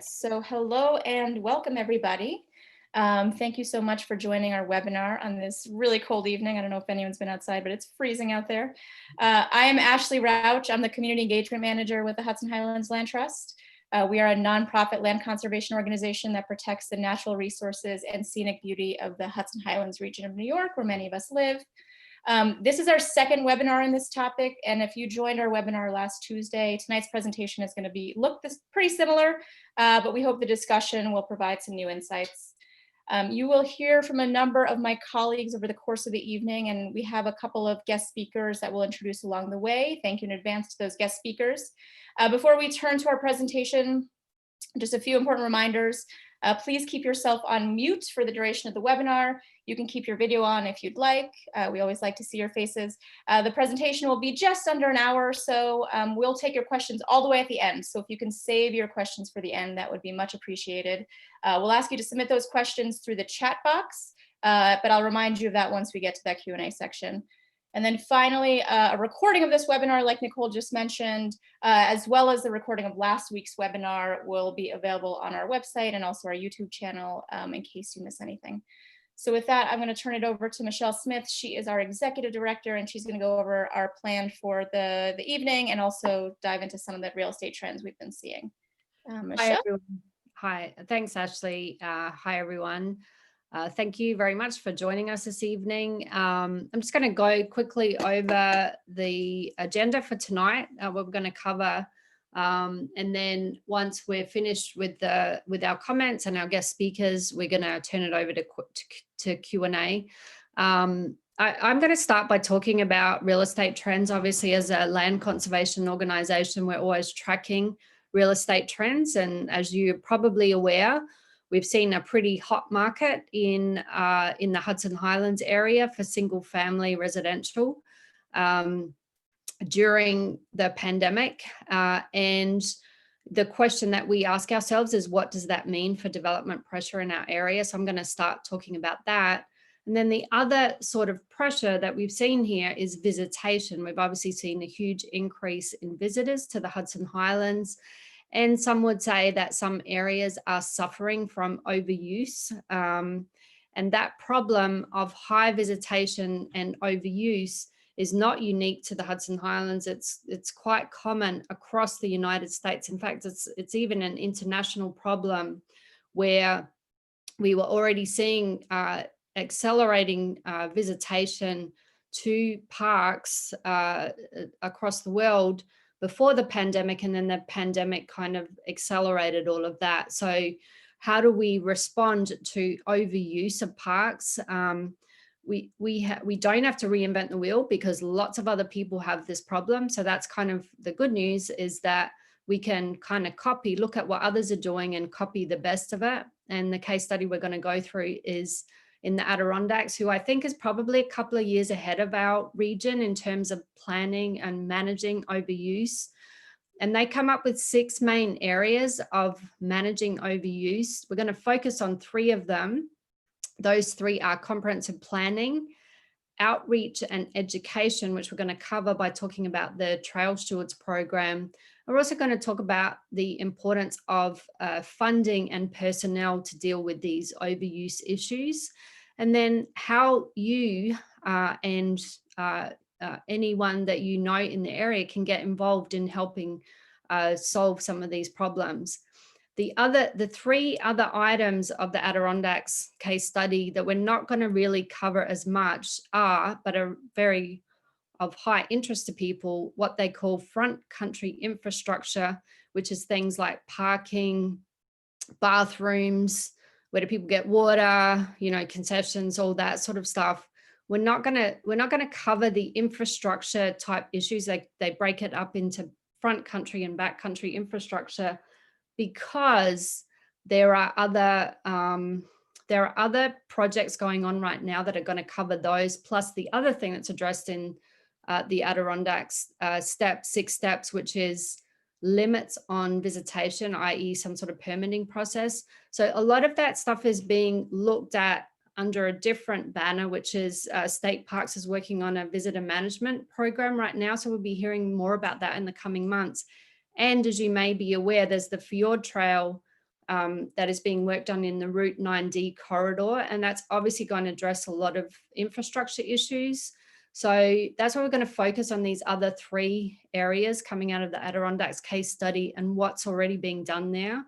So hello and welcome everybody. Thank you so much for joining our webinar on this really cold evening. I don't know if anyone's been outside, but it's freezing out there. I am Ashley Rauch. I'm the Community Engagement Manager with the Hudson Highlands Land Trust. We are a nonprofit land conservation organization that protects the natural resources and scenic beauty of the Hudson Highlands region of New York, where many of us live. This is our second webinar on this topic, and if you joined our webinar last Tuesday, tonight's presentation is going to look pretty similar, but we hope the discussion will provide some new insights. You will hear from a number of my colleagues over the course of the evening, and we have a couple of guest speakers that we'll introduce along the way. Thank you in advance to those guest speakers. Before we turn to our presentation, just a few important reminders. Please keep yourself on mute for the duration of the webinar. You can keep your video on if you'd like. We always like to see your faces. The presentation will be just under an hour, so we'll take your questions all the way at the end. So if you can save your questions for the end, that would be much appreciated. We'll ask you to submit those questions through the chat box, but I'll remind you of that once we get to that Q&A section. And then finally, a recording of this webinar, like Nicole just mentioned, as well as the recording of last week's webinar, will be available on our website and also our YouTube channel in case you miss anything. So with that, I'm going to turn it over to Michelle Smith. She is our executive director, and she's going to go over our plan for the evening and also dive into some of the real estate trends we've been seeing. Michelle? Hi, everyone. Hi, thanks, Ashley. Hi, everyone. Thank you very much for joining us this evening. I'm just going to go quickly over the agenda for tonight, what we're going to cover. And then once we're finished with our comments and our guest speakers, we're going to turn it over to Q&A. I'm going to start by talking about real estate trends. Obviously, as a land conservation organization, we're always tracking real estate trends. And as you're probably aware, we've seen a pretty hot market in the Hudson Highlands area for single family residential during the pandemic. And the question that we ask ourselves is, what does that mean for development pressure in our area? So I'm going to start talking about that. And then the other sort of pressure that we've seen here is visitation. We've obviously seen a huge increase in visitors to the Hudson Highlands. And some would say that some areas are suffering from overuse. And that problem of high visitation and overuse is not unique to the Hudson Highlands. It's quite common across the United States. In fact, it's even an international problem where we were already seeing accelerating visitation to parks across the world before the pandemic, and then the pandemic kind of accelerated all of that. So how do we respond to overuse of parks? We don't have to reinvent the wheel because lots of other people have this problem. So that's kind of the good news, is that we can kind of look at what others are doing and copy the best of it. And the case study we're going to go through is in the Adirondacks, who I think is probably a couple of years ahead of our region in terms of planning and managing overuse. And they come up with 6 main areas of managing overuse. We're going to focus on 3 of them. Those 3 are comprehensive planning, outreach, and education, which we're going to cover by talking about the Trail Stewards program. We're also going to talk about the importance of funding and personnel to deal with these overuse issues, and then how you and anyone that you know in the area can get involved in helping solve some of these problems. The 3 other items of the Adirondacks case study that we're not going to really cover as much but are very of high interest to people, what they call front country infrastructure, which is things like parking, bathrooms, where do people get water, concessions, all that sort of stuff. We're not gonna cover the infrastructure type issues. They break it up into front country and back country infrastructure because there are other projects going on right now that are going to cover those. Plus the other thing that's addressed in the Adirondacks 6 steps, which is limits on visitation, i.e. some sort of permitting process. So a lot of that stuff is being looked at under a different banner, which is State Parks is working on a visitor management program right now. So we'll be hearing more about that in the coming months. And as you may be aware, there's the Fjord Trail, that is being worked on in the Route 9D corridor, and that's obviously going to address a lot of infrastructure issues. So that's why we're going to focus on these other 3 areas coming out of the Adirondacks case study and what's already being done there.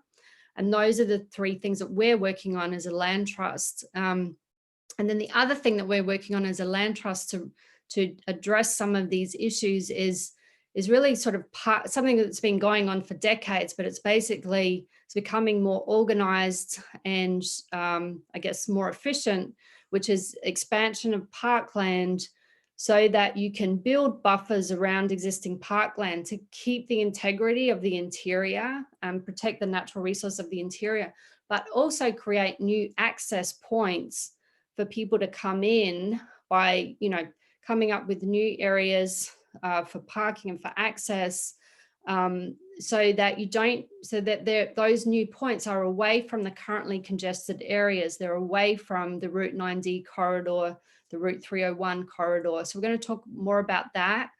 And those are the 3 things that we're working on as a land trust. And then the other thing that we're working on as a land trust to address some of these issues is really sort of something that's been going on for decades, but it's becoming more organized and I guess more efficient, which is expansion of parkland so that you can build buffers around existing parkland to keep the integrity of the interior and protect the natural resource of the interior, but also create new access points for people to come in by, coming up with new areas for parking and for access, so that those new points are away from the currently congested areas. They're away from the Route 9D corridor, the Route 301 corridor. So we're going to talk more about that,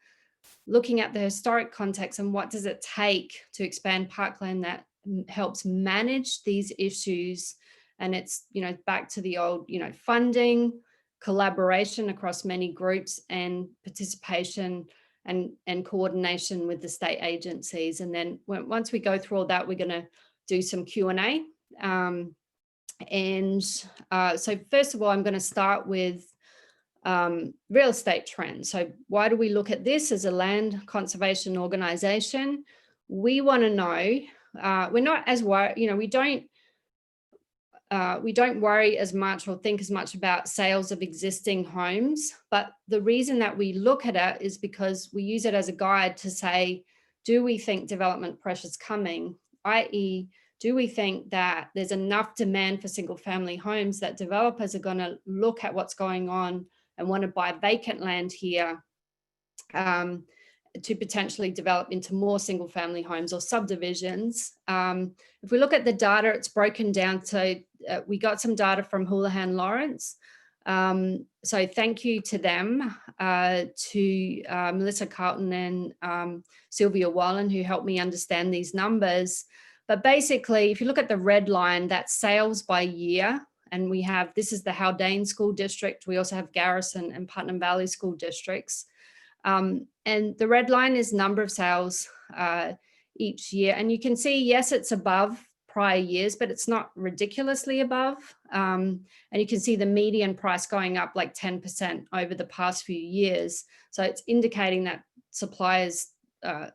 looking at the historic context and what does it take to expand parkland that helps manage these issues. And it's, back to the old, funding, collaboration across many groups, and participation and coordination with the state agencies. And then once we go through all that, we're going to do some Q&A. So first of all, I'm going to start with real estate trends. So why do we look at this as a land conservation organization? We want to know, we're not as worried, we don't worry as much or think as much about sales of existing homes, but the reason that we look at it is because we use it as a guide to say, do we think development pressure is coming? i.e., do we think that there's enough demand for single family homes that developers are going to look at what's going on and want to buy vacant land here to potentially develop into more single family homes or subdivisions? If we look at the data, it's broken down. So we got some data from Houlihan Lawrence. So thank you to them, to Melissa Carlton and Sylvia Wallen, who helped me understand these numbers. But basically, if you look at the red line, that's sales by year. And we have, this is the Haldane School District. We also have Garrison and Putnam Valley School Districts. And the red line is number of sales each year. And you can see, yes, it's above prior years, but it's not ridiculously above. And you can see the median price going up like 10% over the past few years. So it's indicating that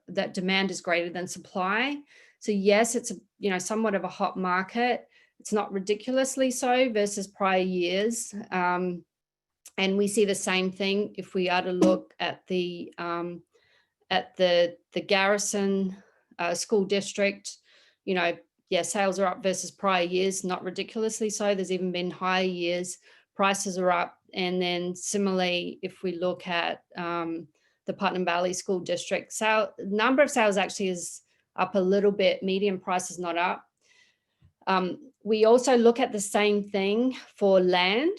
that demand is greater than supply. So yes, it's somewhat of a hot market. It's not ridiculously so versus prior years. And we see the same thing if we are to look at the Garrison School District. Sales are up versus prior years, not ridiculously so. There's even been higher years. Prices are up. And then similarly, if we look at the Putnam Valley School District, number of sales actually is up a little bit. Median price is not up. We also look at the same thing for land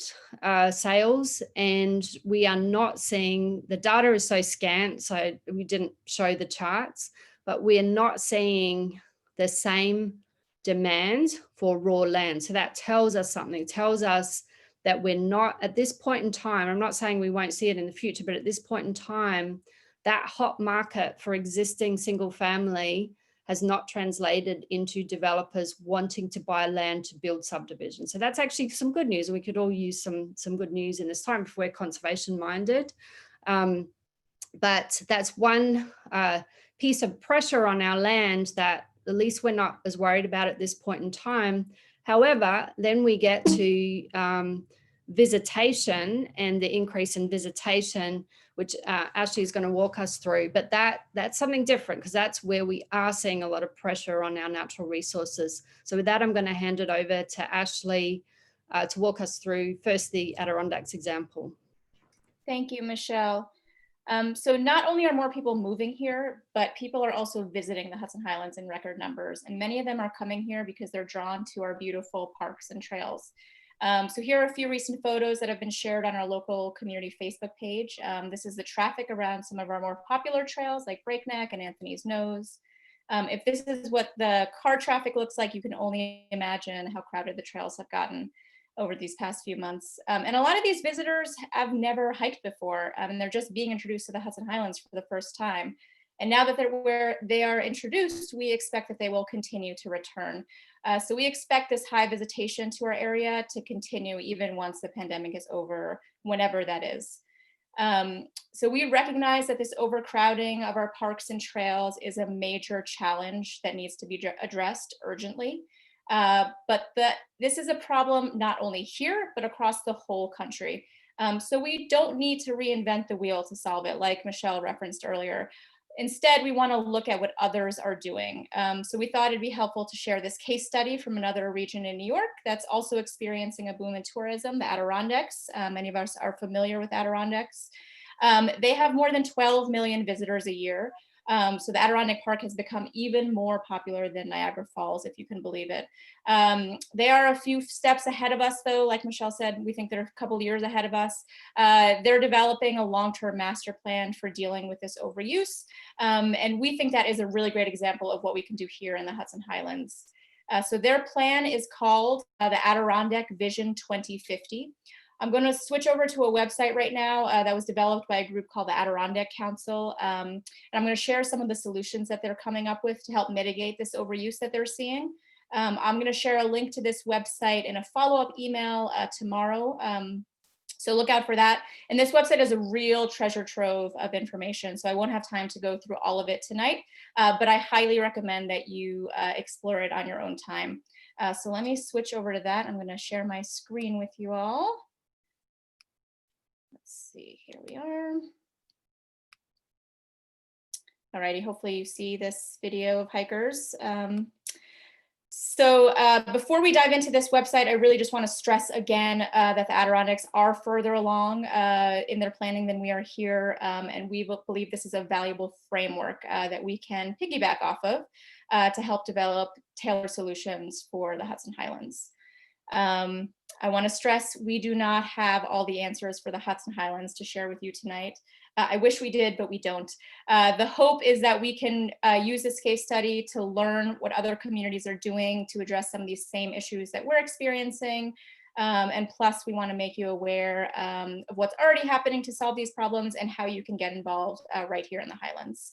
sales, and we are not seeing, the data is so scant, so we didn't show the charts, but we are not seeing the same demand for raw land. So that tells us something. It tells us that we're not, at this point in time, I'm not saying we won't see it in the future, but at this point in time, that hot market for existing single family has not translated into developers wanting to buy land to build subdivisions. So that's actually some good news. We could all use some good news in this time if we're conservation minded. But that's one piece of pressure on our land that at least we're not as worried about at this point in time. However, then we get to visitation and the increase in visitation, which Ashley is going to walk us through. But that's something different, because that's where we are seeing a lot of pressure on our natural resources. So with that, I'm going to hand it over to Ashley to walk us through first the Adirondacks example. Thank you, Michelle. So not only are more people moving here, but people are also visiting the Hudson Highlands in record numbers. And many of them are coming here because they're drawn to our beautiful parks and trails. So here are a few recent photos that have been shared on our local community Facebook page. This is the traffic around some of our more popular trails like Breakneck and Anthony's Nose. If this is what the car traffic looks like, you can only imagine how crowded the trails have gotten over these past few months. And a lot of these visitors have never hiked before, and they're just being introduced to the Hudson Highlands for the first time. And now that they're where they are introduced, we expect that they will continue to return. So we expect this high visitation to our area to continue even once the pandemic is over, whenever that is. So we recognize that this overcrowding of our parks and trails is a major challenge that needs to be addressed urgently. But this is a problem not only here, but across the whole country. So we don't need to reinvent the wheel to solve it, like Michelle referenced earlier. Instead, we want to look at what others are doing. So we thought it'd be helpful to share this case study from another region in New York that's also experiencing a boom in tourism, the Adirondacks. Many of us are familiar with Adirondacks. They have more than 12 million visitors a year. So the Adirondack Park has become even more popular than Niagara Falls, if you can believe it. They are a few steps ahead of us, though. Like Michelle said, we think they're a couple of years ahead of us. They're developing a long-term master plan for dealing with this overuse. And we think that is a really great example of what we can do here in the Hudson Highlands. So their plan is called the Adirondack Vision 2050. I'm going to switch over to a website right now that was developed by a group called the Adirondack Council. And I'm going to share some of the solutions that they're coming up with to help mitigate this overuse that they're seeing. I'm going to share a link to this website in a follow-up email tomorrow. So look out for that. And this website is a real treasure trove of information. So I won't have time to go through all of it tonight, but I highly recommend that you explore it on your own time. So let me switch over to that. I'm going to share my screen with you all. Let's see, here we are. Alrighty, hopefully you see this video of hikers. So before we dive into this website, I really just want to stress again that the Adirondacks are further along in their planning than we are here. And we believe this is a valuable framework that we can piggyback off of to help develop tailored solutions for the Hudson Highlands. I want to stress we do not have all the answers for the Hudson Highlands to share with you tonight. I wish we did, but we don't. The hope is that we can use this case study to learn what other communities are doing to address some of these same issues that we're experiencing. And plus, we want to make you aware of what's already happening to solve these problems and how you can get involved right here in the Highlands.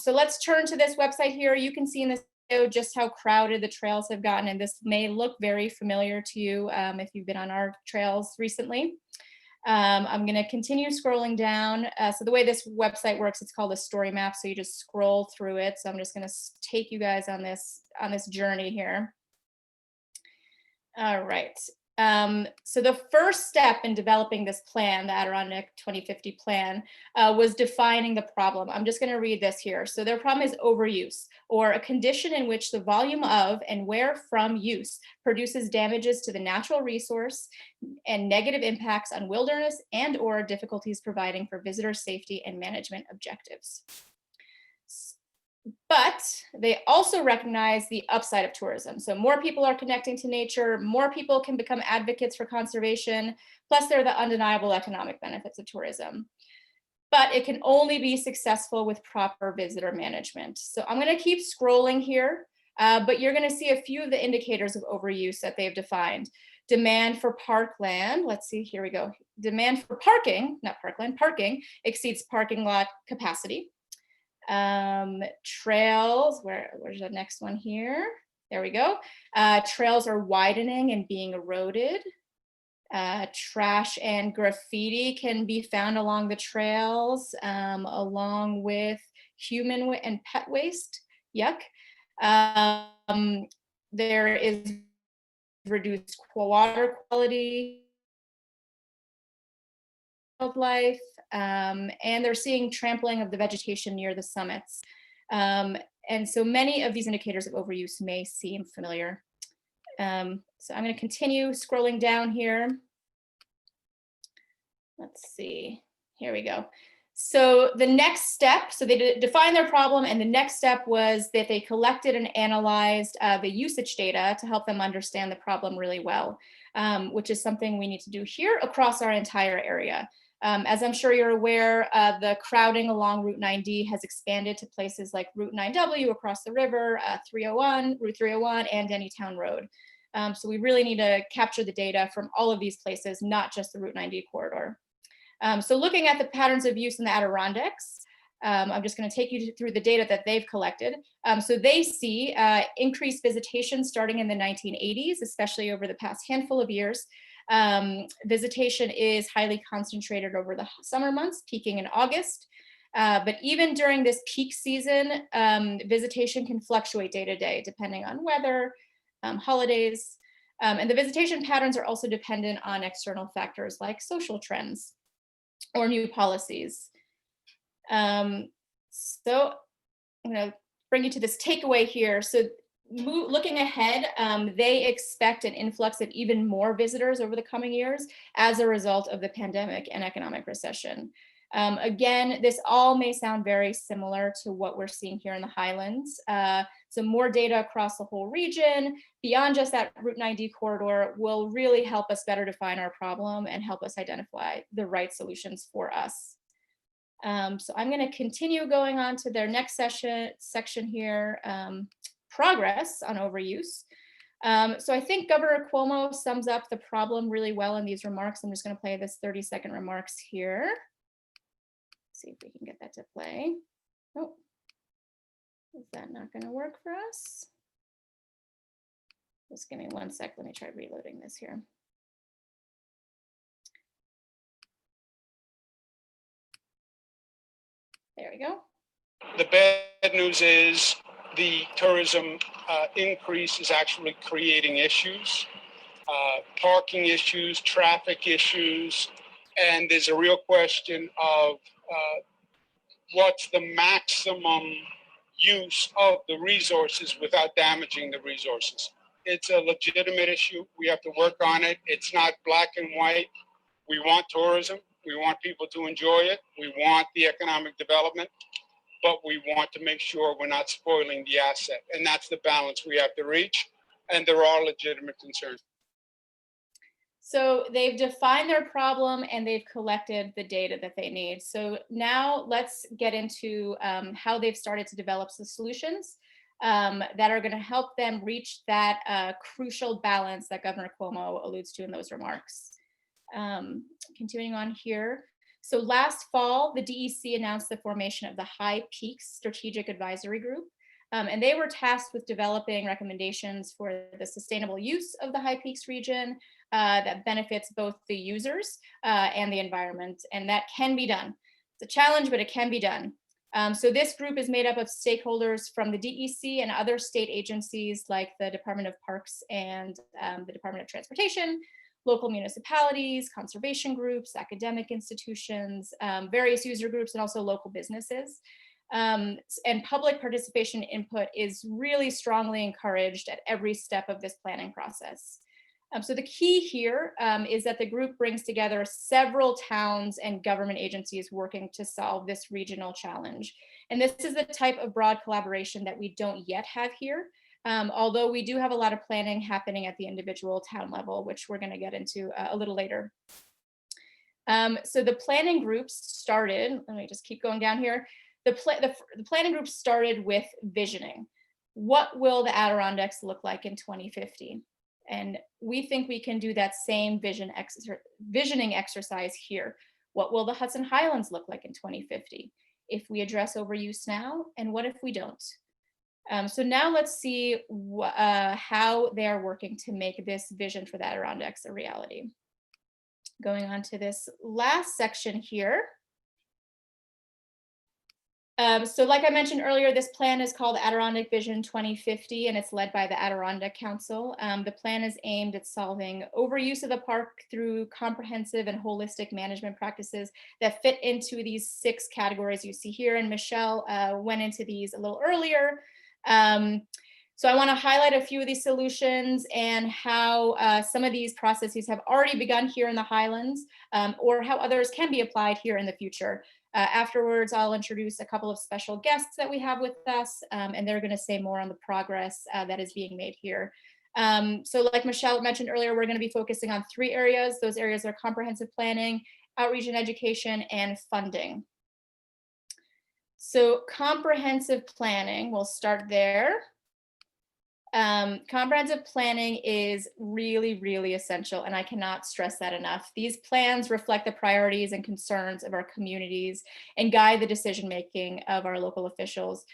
So let's turn to this website here. You can see in this just how crowded the trails have gotten, and this may look very familiar to you if you've been on our trails recently. I'm going to continue scrolling down. So the way this website works, it's called a story map. So you just scroll through it. So I'm just going to take you guys on this journey here. All right. So the first step in developing this plan, the Adirondack 2050 plan, was defining the problem. I'm just going to read this here. So their problem is overuse, or a condition in which the volume of and where from use produces damages to the natural resource and negative impacts on wilderness and/or difficulties providing for visitor safety and management objectives. But they also recognize the upside of tourism. So more people are connecting to nature, more people can become advocates for conservation, plus there are the undeniable economic benefits of tourism. But it can only be successful with proper visitor management. So I'm going to keep scrolling here, but you're going to see a few of the indicators of overuse that they've defined. Demand for parkland, let's see, here we go. Demand for parking, not parkland, parking exceeds parking lot capacity. Trails, where's the next one here? There we go. Trails are widening and being eroded. Trash and graffiti can be found along the trails, along with human and pet waste. Yuck. There is reduced water quality, wildlife, and they're seeing trampling of the vegetation near the summits. And so many of these indicators of overuse may seem familiar. So I'm going to continue scrolling down here. Let's see, here we go. So the next step, so they defined their problem, and the next step was that they collected and analyzed the usage data to help them understand the problem really well, which is something we need to do here across our entire area. As I'm sure you're aware, the crowding along Route 9D has expanded to places like Route 9W across the river, Route 301, and Anytown Road. So we really need to capture the data from all of these places, not just the Route 9D corridor. So looking at the patterns of use in the Adirondacks, I'm just going to take you through the data that they've collected. So they see increased visitation starting in the 1980s, especially over the past handful of years. Visitation is highly concentrated over the summer months, peaking in August. But even during this peak season, visitation can fluctuate day to day, depending on weather, holidays. And the visitation patterns are also dependent on external factors like social trends or new policies. So I'm going to bring you to this takeaway here. So looking ahead, they expect an influx of even more visitors over the coming years as a result of the pandemic and economic recession. Again, this all may sound very similar to what we're seeing here in the Highlands. So more data across the whole region, beyond just that Route 9D corridor, will really help us better define our problem and help us identify the right solutions for us. So I'm going to continue going on to their next section here, progress on overuse. So I think Governor Cuomo sums up the problem really well in these remarks. I'm just going to play this 30-second remarks here. See if we can get that to play. Oh, is that not going to work for us? Just give me 1 sec. Let me try reloading this here. There we go. The bad news is the tourism increase is actually creating issues, parking issues, traffic issues, and there's a real question of what's the maximum use of the resources without damaging the resources. It's a legitimate issue. We have to work on it. It's not black and white. We want tourism. We want people to enjoy it. We want the economic development, but we want to make sure we're not spoiling the asset. And that's the balance we have to reach. And there are legitimate concerns. So they've defined their problem and they've collected the data that they need. So now let's get into how they've started to develop the solutions that are going to help them reach that crucial balance that Governor Cuomo alludes to in those remarks. Continuing on here. So last fall, the DEC announced the formation of the High Peaks Strategic Advisory Group. And they were tasked with developing recommendations for the sustainable use of the High Peaks region that benefits both the users and the environment. And that can be done. It's a challenge, but it can be done. So this group is made up of stakeholders from the DEC and other state agencies like the Department of Parks and the Department of Transportation, local municipalities, conservation groups, academic institutions, various user groups, and also local businesses. And public participation input is really strongly encouraged at every step of this planning process. So the key here is that the group brings together several towns and government agencies working to solve this regional challenge. And this is the type of broad collaboration that we don't yet have here. Although we do have a lot of planning happening at the individual town level, which we're going to get into a little later. So the planning groups started, let me just keep going down here. The planning group started with visioning. What will the Adirondacks look like in 2050? And we think we can do that same visioning exercise here. What will the Hudson Highlands look like in 2050? If we address overuse now, and what if we don't? So now let's see how they are working to make this vision for the Adirondacks a reality. Going on to this last section here. So like I mentioned earlier, this plan is called Adirondack Vision 2050, and it's led by the Adirondack Council. The plan is aimed at solving overuse of the park through comprehensive and holistic management practices that fit into these 6 categories you see here, and Michelle went into these a little earlier. So I want to highlight a few of these solutions and how some of these processes have already begun here in the Highlands, or how others can be applied here in the future. Afterwards, I'll introduce a couple of special guests that we have with us, and they're going to say more on the progress that is being made here. So like Michelle mentioned earlier, we're going to be focusing on 3 areas. Those areas are comprehensive planning, outreach and education, and funding. So comprehensive planning, we'll start there. Comprehensive planning is really, really essential, and I cannot stress that enough. These plans reflect the priorities and concerns of our communities and guide the decision-making of our local officials.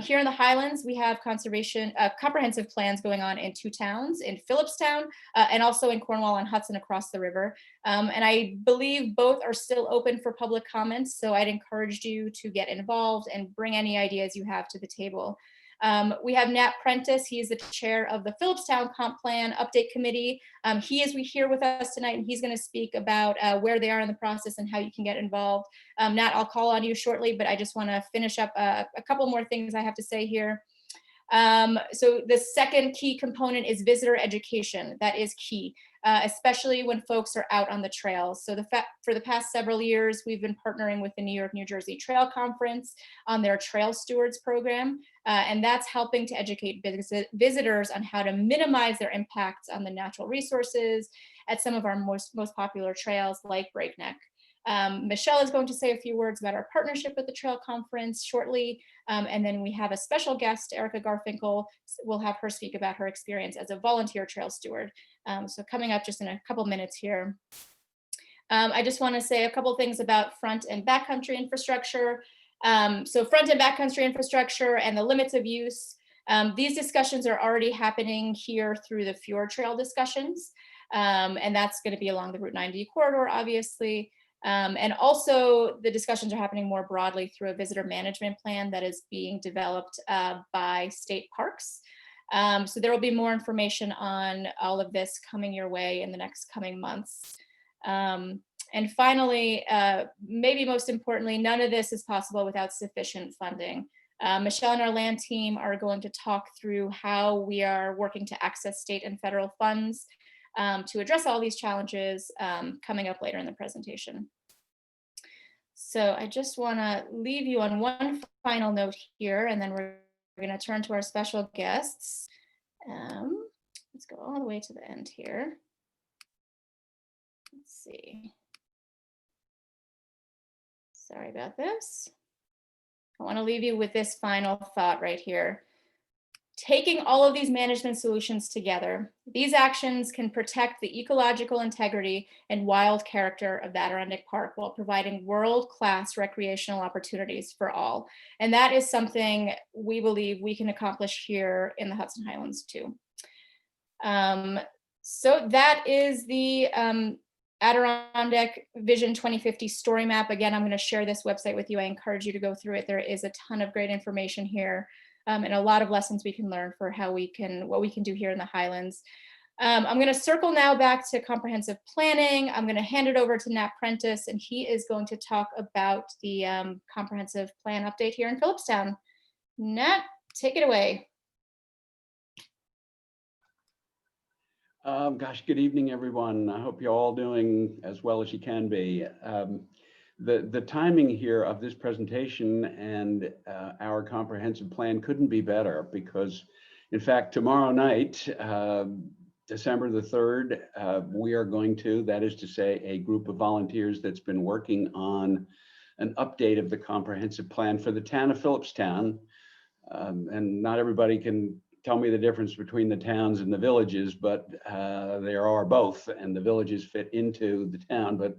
Here in the Highlands, we have comprehensive plans going on in 2 towns, in Phillipstown and also in Cornwall on Hudson across the river. And I believe both are still open for public comments, so I'd encourage you to get involved and bring any ideas you have to the table. We have Nat Prentice. He is the chair of the Phillipstown Comp Plan Update Committee. He is here with us tonight, and he's going to speak about where they are in the process and how you can get involved. Nat, I'll call on you shortly, but I just want to finish up a couple more things I have to say here. So the second key component is visitor education. That is key, especially when folks are out on the trails. So for the past several years, we've been partnering with the New York, New Jersey Trail Conference on their Trail Stewards program. And that's helping to educate visitors on how to minimize their impacts on the natural resources at some of our most popular trails like Breakneck. Michelle is going to say a few words about our partnership with the Trail Conference shortly. And then we have a special guest, Erica Garfinkel. We'll have her speak about her experience as a volunteer trail steward. So coming up just in a couple minutes here. I just want to say a couple things about front and backcountry infrastructure. So front and backcountry infrastructure and the limits of use. These discussions are already happening here through the Fjord Trail discussions. And that's going to be along the Route 90 corridor, obviously. And also the discussions are happening more broadly through a visitor management plan that is being developed by state parks. So there will be more information on all of this coming your way in the next coming months. And finally, maybe most importantly, none of this is possible without sufficient funding. Michelle and our land team are going to talk through how we are working to access state and federal funds to address all these challenges coming up later in the presentation. So I just want to leave you on one final note here, and then we're going to turn to our special guests. Let's go all the way to the end here. Let's see. Sorry about this. I want to leave you with this final thought right here. Taking all of these management solutions together, these actions can protect the ecological integrity and wild character of the Adirondack Park while providing world-class recreational opportunities for all. And that is something we believe we can accomplish here in the Hudson Highlands too. So that is the Adirondack Vision 2050 story map. Again, I'm going to share this website with you. I encourage you to go through it. There is a ton of great information here. And a lot of lessons we can learn for what we can do here in the Highlands. I'm going to circle now back to comprehensive planning. I'm going to hand it over to Nat Prentice, and he is going to talk about the comprehensive plan update here in Phillipstown. Nat, take it away. Gosh, good evening, everyone. I hope you're all doing as well as you can be. The timing here of this presentation and our comprehensive plan couldn't be better because, in fact, tomorrow night, December the 3rd, we are going to, that is to say, a group of volunteers that's been working on an update of the comprehensive plan for the town of Phillipstown. And not everybody can tell me the difference between the towns and the villages, but there are both, and the villages fit into the town. But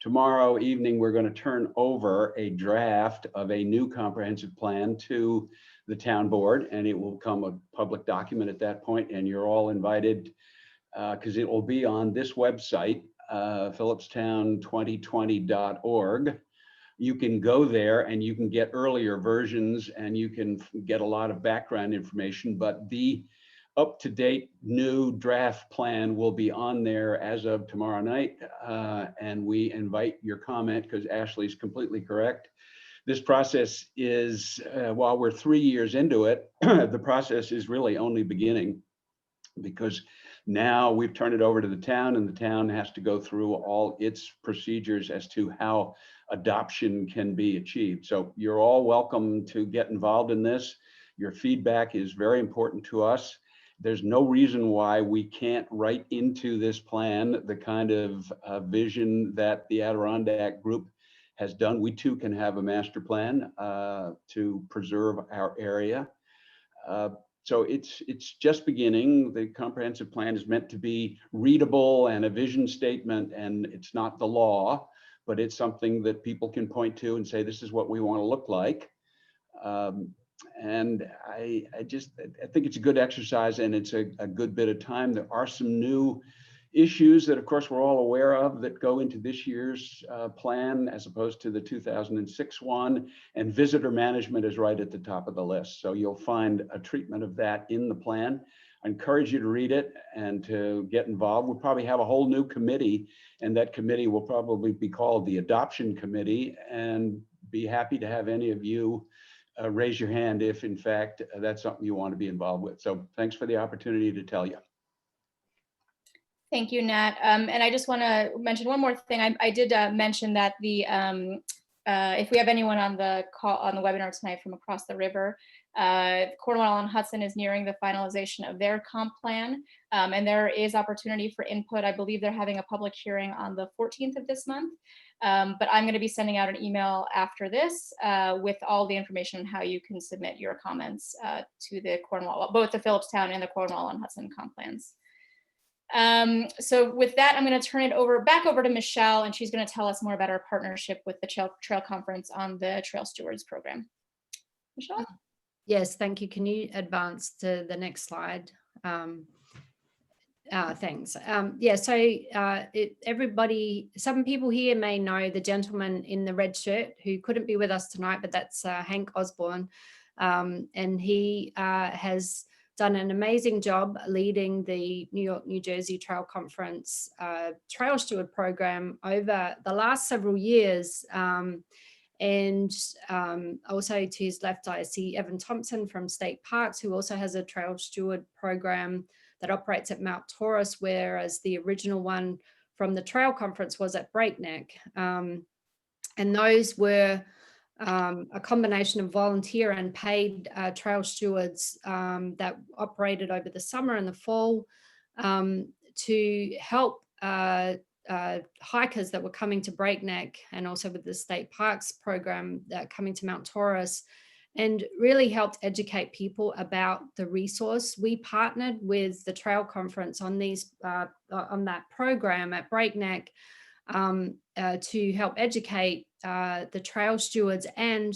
tomorrow evening, we're going to turn over a draft of a new comprehensive plan to the town board, and it will become a public document at that point. And you're all invited because it will be on this website, phillipstown2020.org. You can go there and you can get earlier versions and you can get a lot of background information, but the up-to-date new draft plan will be on there as of tomorrow night. And we invite your comment because Ashley's completely correct. This process is, while we're 3 years into it, the process is really only beginning because now we've turned it over to the town and the town has to go through all its procedures as to how adoption can be achieved. So you're all welcome to get involved in this. Your feedback is very important to us. There's no reason why we can't write into this plan the kind of vision that the Adirondack Group has done. We too can have a master plan to preserve our area. So it's just beginning. The comprehensive plan is meant to be readable and a vision statement, and it's not the law, but it's something that people can point to and say, this is what we want to look like. And I think it's a good exercise, and it's a good bit of time. There are some new issues that, of course, we're all aware of that go into this year's plan as opposed to the 2006 one, and visitor management is right at the top of the list. So you'll find a treatment of that in the plan. I encourage you to read it and to get involved. We'll probably have a whole new committee, and that committee will probably be called the Adoption Committee, and be happy to have any of you raise your hand if, in fact, that's something you want to be involved with. So thanks for the opportunity to tell you. Thank you, Nat. And I just want to mention one more thing. I did mention that the if we have anyone on the call on the webinar tonight from across the river, Cornwall and Hudson is nearing the finalization of their comp plan, and there is opportunity for input. I believe they're having a public hearing on the 14th of this month. But I'm going to be sending out an email after this with all the information on how you can submit your comments to the Cornwall, both the Phillipstown and the Cornwall and Hudson comp plans. So with that, I'm going to turn it back over to Michelle, and she's going to tell us more about our partnership with the Trail Conference on the Trail Stewards program. Michelle? Yes, thank you. Can you advance to the next slide? Thanks. Yeah, so everybody, some people here may know the gentleman in the red shirt who couldn't be with us tonight, but that's Hank Osborne. And he has done an amazing job leading the New York, New Jersey Trail Conference Trail Steward program over the last several years. And also to his left, I see Evan Thompson from State Parks, who also has a Trail Steward program that operates at Mount Taurus, whereas the original one from the Trail Conference was at Breakneck. And those were a combination of volunteer and paid trail stewards that operated over the summer and the fall to help hikers that were coming to Breakneck, and also with the State Parks program coming to Mount Taurus, and really helped educate people about the resource. We partnered with the Trail Conference on that program at Breakneck to help educate the trail stewards and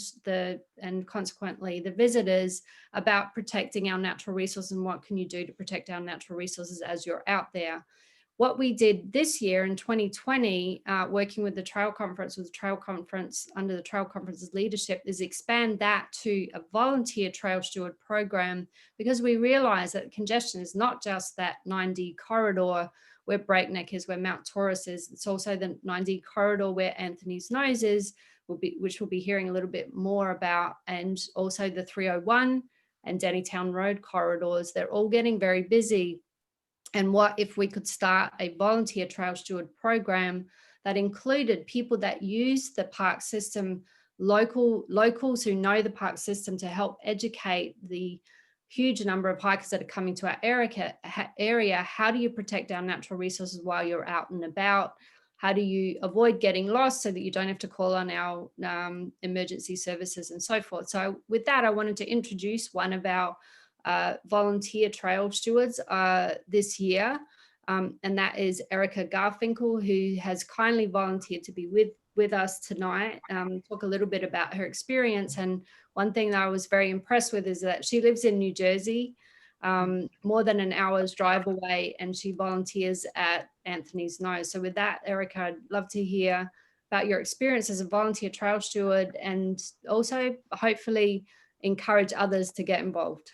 consequently the visitors about protecting our natural resources and what can you do to protect our natural resources as you're out there. What we did this year in 2020, working with the Trail Conference, under the Trail Conference's leadership, is expand that to a volunteer trail steward program, because we realize that congestion is not just that 9D corridor where Breakneck is, where Mount Taurus is. It's also the 9D corridor where Anthony's Nose is, which we'll be hearing a little bit more about, and also the 301 and Dennytown Road corridors. They're all getting very busy. And what if we could start a volunteer trail steward program that included people that use the park system, locals who know the park system, to help educate the huge number of hikers that are coming to our area. How do you protect our natural resources while you're out and about? How do you avoid getting lost so that you don't have to call on our emergency services and so forth? So with that, I wanted to introduce one of our volunteer trail stewards this year, and that is Erica Garfinkel, who has kindly volunteered to be with us tonight, talk a little bit about her experience. And one thing that I was very impressed with is that she lives in New Jersey, more than an hour's drive away, and she volunteers at Anthony's Nose. So with that, Erica, I'd love to hear about your experience as a volunteer trail steward, and also hopefully encourage others to get involved.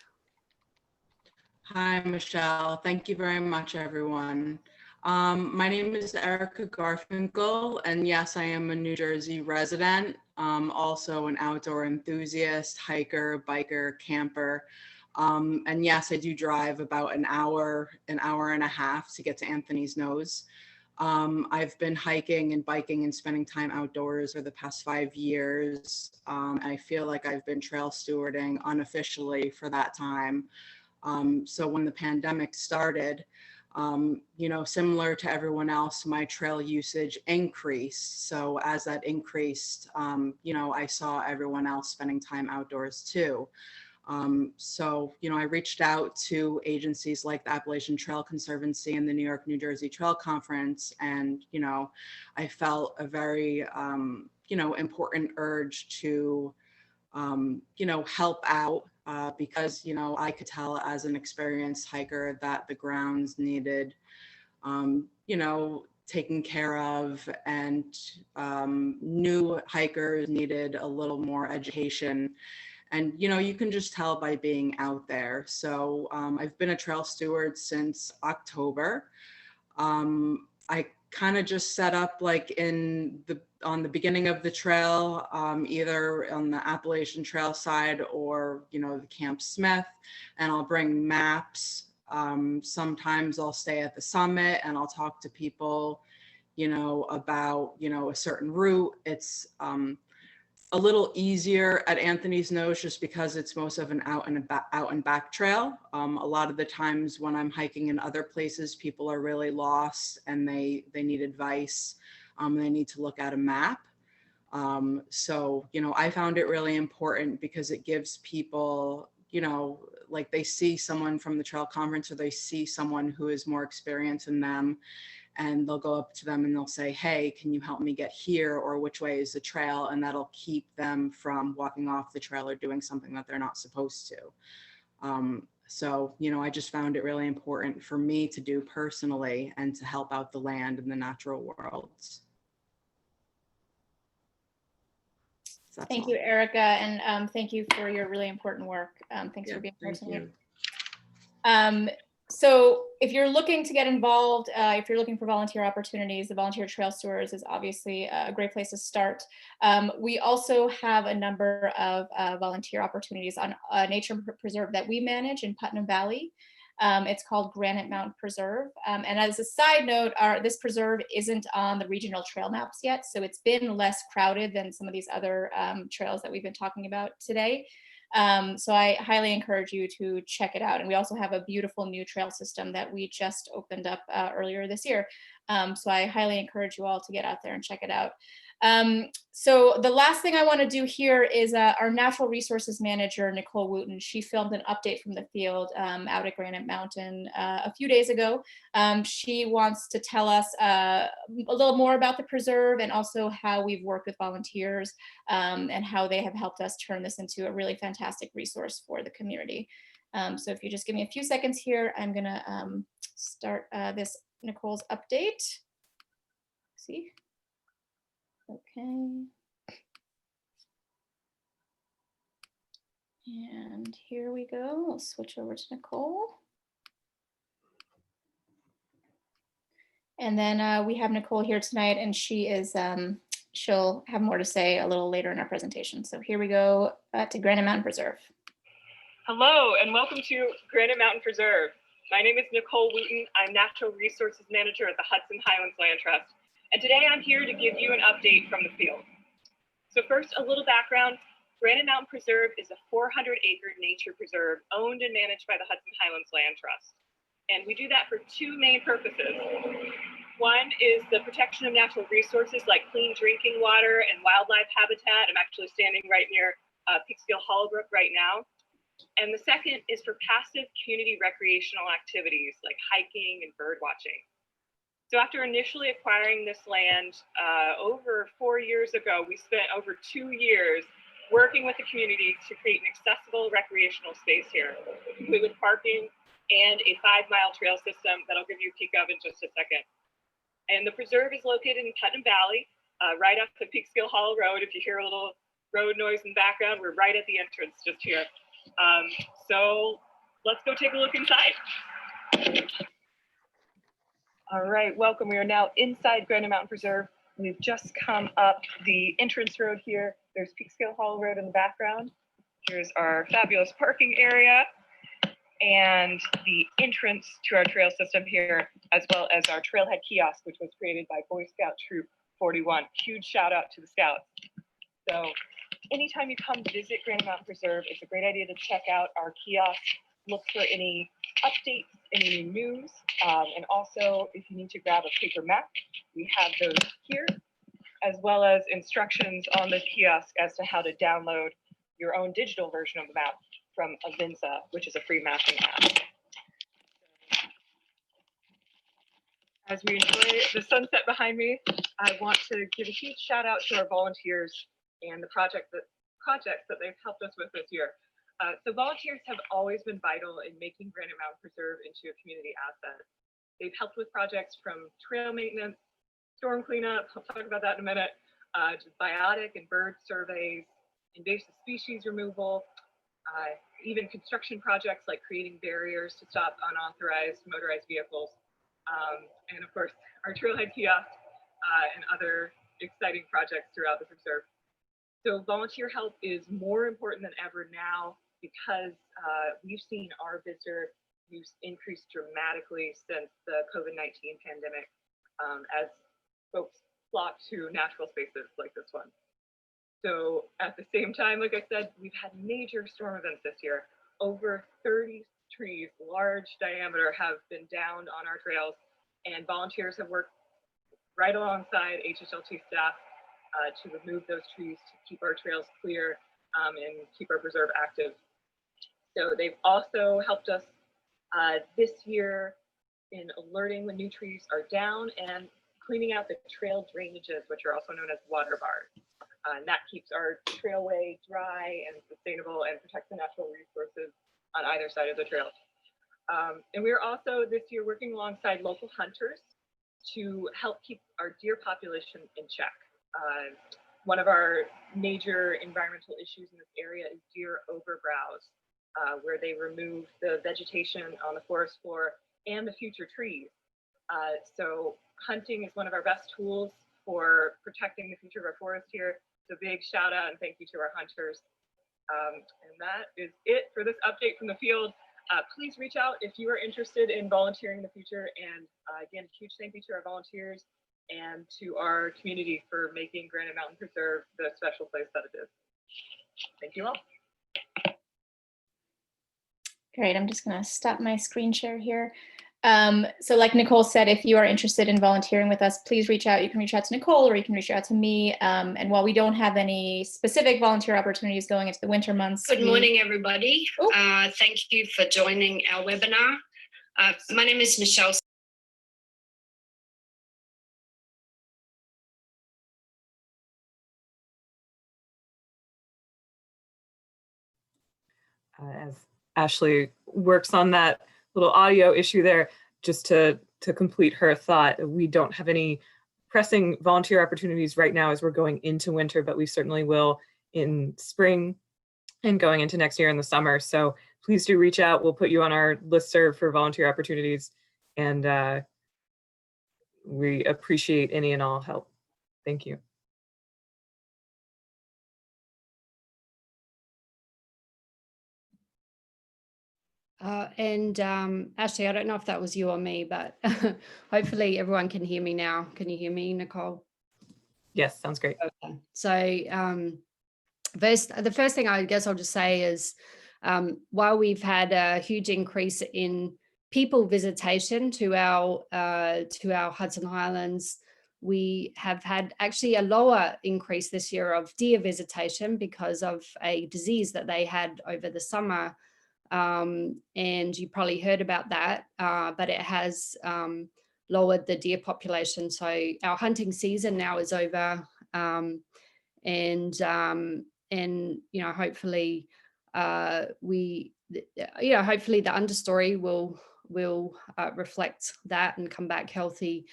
Hi, Michelle. Thank you very much, everyone. My name is Erica Garfinkel, and yes, I am a New Jersey resident, also an outdoor enthusiast, hiker, biker, camper. And yes, I do drive about an hour and a half to get to Anthony's Nose. I've been hiking and biking and spending time outdoors for the past 5 years. I feel like I've been trail stewarding unofficially for that time. So when the pandemic started, you know, similar to everyone else, my trail usage increased. So as that increased, you know, I saw everyone else spending time outdoors too. So, you know, I reached out to agencies like the Appalachian Trail Conservancy and the New York, New Jersey Trail Conference. And, you know, I felt a very, you know, important urge to, you know, help out because, you know, I could tell as an experienced hiker that the grounds needed, you know, taken care of, and new hikers needed a little more education. And, you know, you can just tell by being out there. So I've been a trail steward since October. I kind of just set up like on the beginning of the trail, either on the Appalachian Trail side or, you know, the Camp Smith, and I'll bring maps. Sometimes I'll stay at the summit and I'll talk to people, you know, about, you know, a certain route. It's a little easier at Anthony's Nose just because it's most of an out and back trail. A lot of the times when I'm hiking in other places, people are really lost and they need advice. They need to look at a map. So, you know, I found it really important because it gives people, you know, like they see someone from the trail conference or they see someone who is more experienced than them, and they'll go up to them and they'll say, hey, can you help me get here? Or which way is the trail? And that'll keep them from walking off the trail or doing something that they're not supposed to. So, you know, I just found it really important for me to do personally and to help out the land and the natural worlds. So Thank you, Erica, and thank you for your really important work. Thanks for being here tonight. So if you're looking to get involved, if you're looking for volunteer opportunities, the Volunteer Trail Stewards is obviously a great place to start. We also have a number of volunteer opportunities on a nature preserve that we manage in Putnam Valley. It's called Granite Mountain Preserve. And as a side note, this preserve isn't on the regional trail maps yet, so it's been less crowded than some of these other trails that we've been talking about today. So I highly encourage you to check it out. And we also have a beautiful new trail system that we just opened up earlier this year. So I highly encourage you all to get out there and check it out. So the last thing I want to do here is our natural resources manager, Nicole Wooten. She filmed an update from the field out at Granite Mountain a few days ago. She wants to tell us a little more about the preserve and also how we've worked with volunteers and how they have helped us turn this into a really fantastic resource for the community. So if you just give me a few seconds here, I'm gonna start this Nicole's update. See? Okay. And here we go. We'll switch over to Nicole. And then we have Nicole here tonight, and she is, she'll have more to say a little later in our presentation. So here we go to Granite Mountain Preserve. Hello, and welcome to Granite Mountain Preserve. My name is Nicole Wooten. I'm Natural Resources Manager at the Hudson Highlands Land Trust. And today I'm here to give you an update from the field. So first, a little background. Granite Mountain Preserve is a 400-acre nature preserve owned and managed by the Hudson Highlands Land Trust. And we do that for two main purposes. One is the protection of natural resources like clean drinking water and wildlife habitat. I'm actually standing right near Peekskill Hollowbrook right now. And the second is for passive community recreational activities like hiking and bird watching. So after initially acquiring this land over 4 years ago, we spent over 2 years working with the community to create an accessible recreational space here, complete with parking and a 5-mile trail system that I'll give you a peek of in just a second. And the preserve is located in Putnam Valley, right off the Peekskill Hollow Road. If you hear a little road noise in the background, we're right at the entrance just here. So let's go take a look inside. All right, welcome. We are now inside Granite Mountain Preserve. We've just come up the entrance road here. There's Peekskill Hollow Road in the background. Here's our fabulous parking area and the entrance to our trail system here, as well as our trailhead kiosk, which was created by Boy Scout Troop 41. Huge shout out to the Scouts. So anytime you come visit Granite Mountain Preserve, it's a great idea to check out our kiosk. look for any updates, any new news, and also if you need to grab a paper map, we have those here, as well as instructions on the kiosk as to how to download your own digital version of the map from Avinza, which is a free mapping app. As we enjoy the sunset behind me, I want to give a huge shout out to our volunteers and the projects that they've helped us with this year. So volunteers have always been vital in making Granite Mountain Preserve into a community asset. They've helped with projects from trail maintenance, storm cleanup, I'll talk about that in a minute, to biotic and bird surveys, invasive species removal, even construction projects like creating barriers to stop unauthorized motorized vehicles, and of course, our trailhead kiosk and other exciting projects throughout the preserve. So volunteer help is more important than ever now because we've seen our visitor use increase dramatically since the COVID-19 pandemic as folks flock to natural spaces like this one. So at the same time, like I said, we've had major storm events this year. Over 30 trees, large diameter, have been downed on our trails, and volunteers have worked right alongside HHLT staff to remove those trees to keep our trails clear and keep our preserve active. So they've also helped us this year in alerting when new trees are down and cleaning out the trail drainages, which are also known as water bars. And that keeps our trailway dry and sustainable and protects the natural resources on either side of the trail. And we're also this year working alongside local hunters to help keep our deer population in check. One of our major environmental issues in this area is deer overbrowse, where they remove the vegetation on the forest floor and the future trees. So hunting is one of our best tools for protecting the future of our forest here. So big shout out and thank you to our hunters. And that is it for this update from the field. Please reach out if you are interested in volunteering in the future. And again, huge thank you to our volunteers and to our community for making Granite Mountain Preserve the special place that it is. Thank you all. Great, I'm just gonna stop my screen share here. So like Nicole said, if you are interested in volunteering with us, please reach out. You can reach out to Nicole or you can reach out to me. And while we don't have any specific volunteer opportunities going into the winter months. Good morning, everybody. Thank you for joining our webinar. My name is Michelle. As Ashley works on that little audio issue there, just to complete her thought, we don't have any pressing volunteer opportunities right now as we're going into winter, but we certainly will in spring and going into next year in the summer. So please do reach out. We'll put you on our listserv for volunteer opportunities, and we appreciate any and all help. Thank you. Ashley, I don't know if that was you or me, but hopefully everyone can hear me now. Can you hear me, Nicole? Yes, sounds great. Okay. So the first thing I guess I'll just say is while we've had a huge increase in people visitation to our Hudson Highlands, we have had actually a lower increase this year of deer visitation because of a disease that they had over the summer. And you probably heard about that, but it has lowered the deer population. So our hunting season now is over, and you know, hopefully hopefully the understory will reflect that and come back healthy.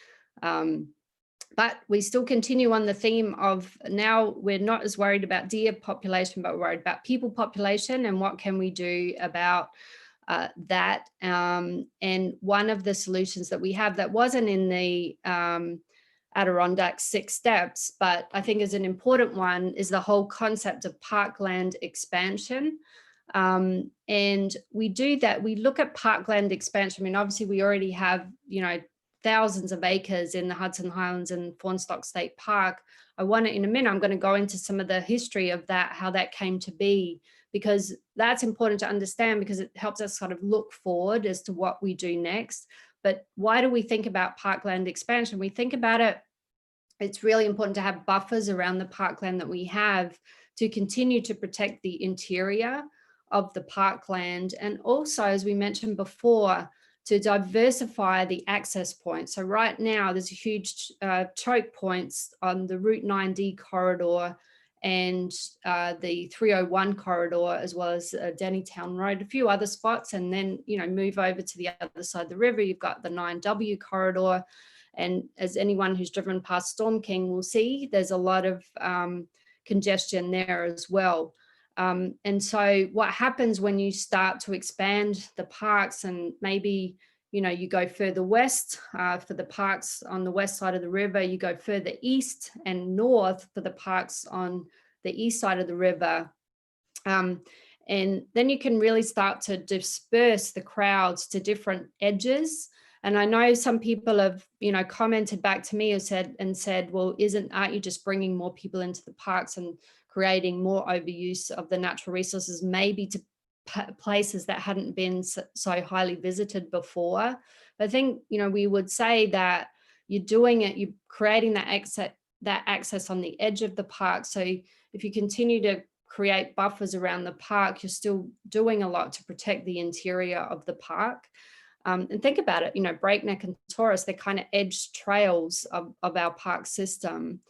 But we still continue on the theme of now we're not as worried about deer population, but we're worried about people population and what can we do about that. And one of the solutions that we have that wasn't in the Adirondack 6 steps, but I think is an important one, is the whole concept of parkland expansion. And we do that. We look at parkland expansion. I mean, obviously we already have, you know, thousands of acres in the Hudson Highlands and Fawnstock State Park. I want to, in a minute, I'm going to go into some of the history of that, how that came to be. because that's important to understand, because it helps us sort of look forward as to what we do next. But why do we think about parkland expansion? We think about it, it's really important to have buffers around the parkland that we have to continue to protect the interior of the parkland. And also, as we mentioned before, to diversify the access points. So right now there's a huge choke points on the Route 9D corridor and the 301 corridor, as well as Dennytown Road, a few other spots. And then, you know, move over to the other side of the river, you've got the 9W corridor. And as anyone who's driven past Storm King will see, there's a lot of congestion there as well. And so what happens when you start to expand the parks, and maybe, you know, you go further west for the parks on the west side of the river, you go further east and north for the parks on the east side of the river. And then you can really start to disperse the crowds to different edges. And I know some people have, you know, commented back to me and said, well, aren't you just bringing more people into the parks and creating more overuse of the natural resources, maybe to places that hadn't been so highly visited before? I think, you know, we would say that you're doing it, you're creating that access on the edge of the park. So if you continue to create buffers around the park, you're still doing a lot to protect the interior of the park. And think about it, you know, Breakneck and Taurus, they're kind of edge trails of our park system.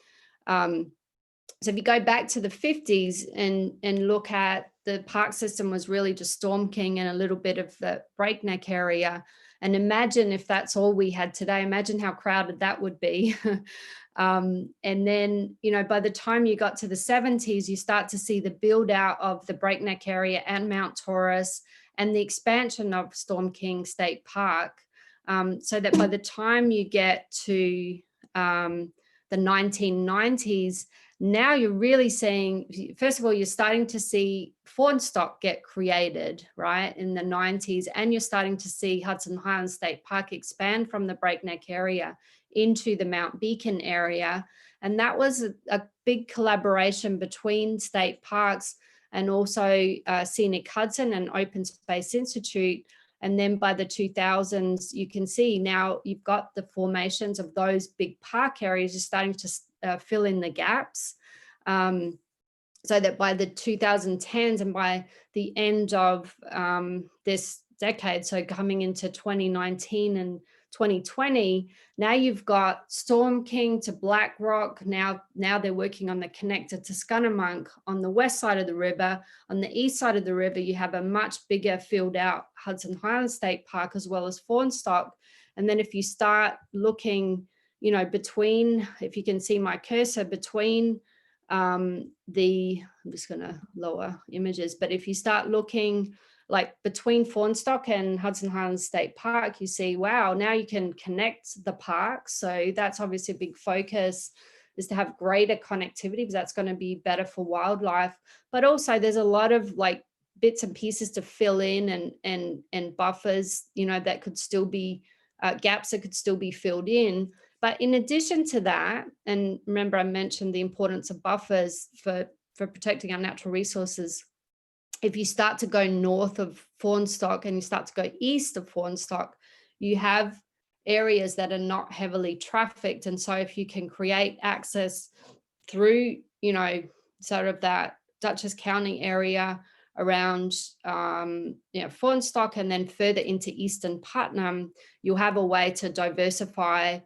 So if you go back to the 50s and look at the park system was really just Storm King and a little bit of the Breakneck area. And imagine if that's all we had today, imagine how crowded that would be. And then, you know, by the time you got to the 70s, you start to see the build out of the Breakneck area and Mount Taurus and the expansion of Storm King State Park. So that by the time you get to the 1990s, now you're really seeing, first of all, you're starting to see Fawnstock get created, right, in the 90s, and you're starting to see Hudson Highlands State Park expand from the Breakneck area into the Mount Beacon area. And that was a big collaboration between state parks and also Scenic Hudson and Open Space Institute. And then by the 2000s, you can see now you've got the formations of those big park areas. You're starting to fill in the gaps, so that by the 2010s and by the end of this decade, so coming into 2019 and 2020, now you've got Storm King to Black Rock. Now they're working on the connector to Scunnamunk on the west side of the river. On the east side of the river, you have a much bigger filled out Hudson Highlands State Park, as well as Fawnstock. And then if you start looking, you know, between, if you can see my cursor, between I'm just going to lower images, but if you start looking like between Fawnstock and Hudson Highlands State Park, you see, wow, now you can connect the parks. So that's obviously a big focus, is to have greater connectivity, because that's going to be better for wildlife. But also there's a lot of like bits and pieces to fill in and buffers, you know, that could still be gaps that could still be filled in. But in addition to that, and remember I mentioned the importance of buffers for protecting our natural resources. If you start to go north of Fawnstock and you start to go east of Fawnstock, you have areas that are not heavily trafficked. And so if you can create access through, you know, sort of that Dutchess County area around Fawnstock and then further into Eastern Putnam, you'll have a way to diversify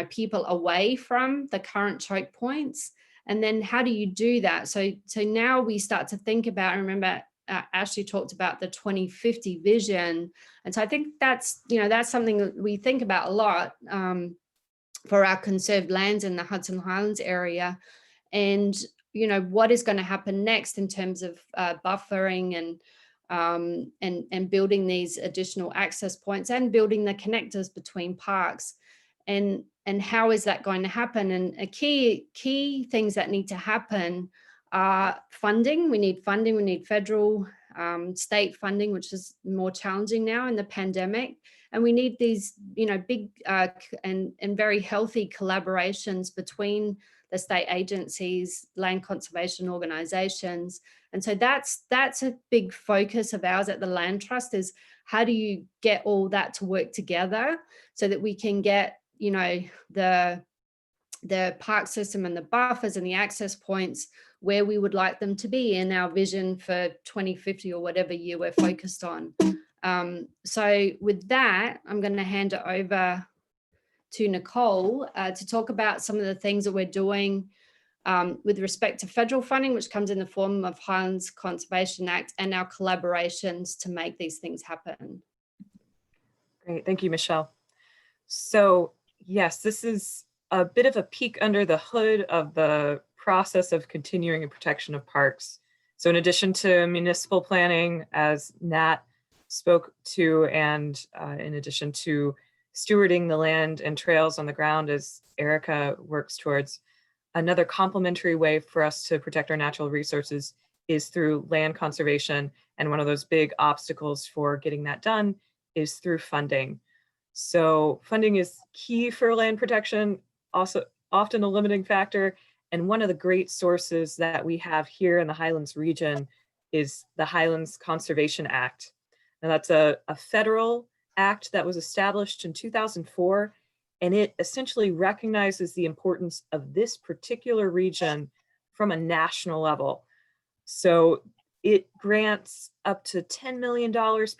people away from the current choke points. And then how do you do that? So now we start to think about, remember Ashley talked about the 2050 vision. And so I think that's something that we think about a lot for our conserved lands in the Hudson Highlands area. And, you know, what is going to happen next in terms of buffering and building these additional access points and building the connectors between parks. And how is that going to happen? And a key things that need to happen are funding. We need funding. We need federal, state funding, which is more challenging now in the pandemic. And we need these, you know, big and very healthy collaborations between the state agencies, land conservation organizations. And so that's a big focus of ours at the Land Trust, is how do you get all that to work together so that we can get, you know, the park system and the buffers and the access points where we would like them to be in our vision for 2050 or whatever year we're focused on. So with that, I'm going to hand it over to Nicole to talk about some of the things that we're doing with respect to federal funding, which comes in the form of Highlands Conservation Act, and our collaborations to make these things happen. Great, thank you, Michelle. So yes, this is a bit of a peek under the hood of the process of continuing and protection of parks. So in addition to municipal planning, as Nat spoke to, and in addition to stewarding the land and trails on the ground as Erica works towards, another complementary way for us to protect our natural resources is through land conservation. And one of those big obstacles for getting that done is through funding. So funding is key for land protection, also often a limiting factor. And one of the great sources that we have here in the Highlands region is the Highlands Conservation Act. Now that's a federal act that was established in 2004, and it essentially recognizes the importance of this particular region from a national level. So it grants up to $10 million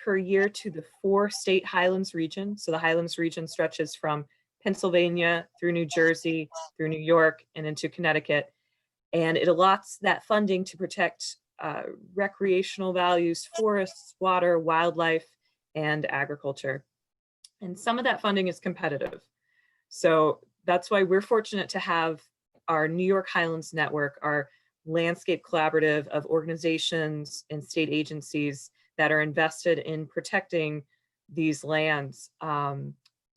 per year to the 4 state Highlands region. So the Highlands region stretches from Pennsylvania through New Jersey, through New York, and into Connecticut. And it allots that funding to protect recreational values, forests, water, wildlife, and agriculture. And some of that funding is competitive. So that's why we're fortunate to have our New York Highlands Network, our landscape collaborative of organizations and state agencies that are invested in protecting these lands.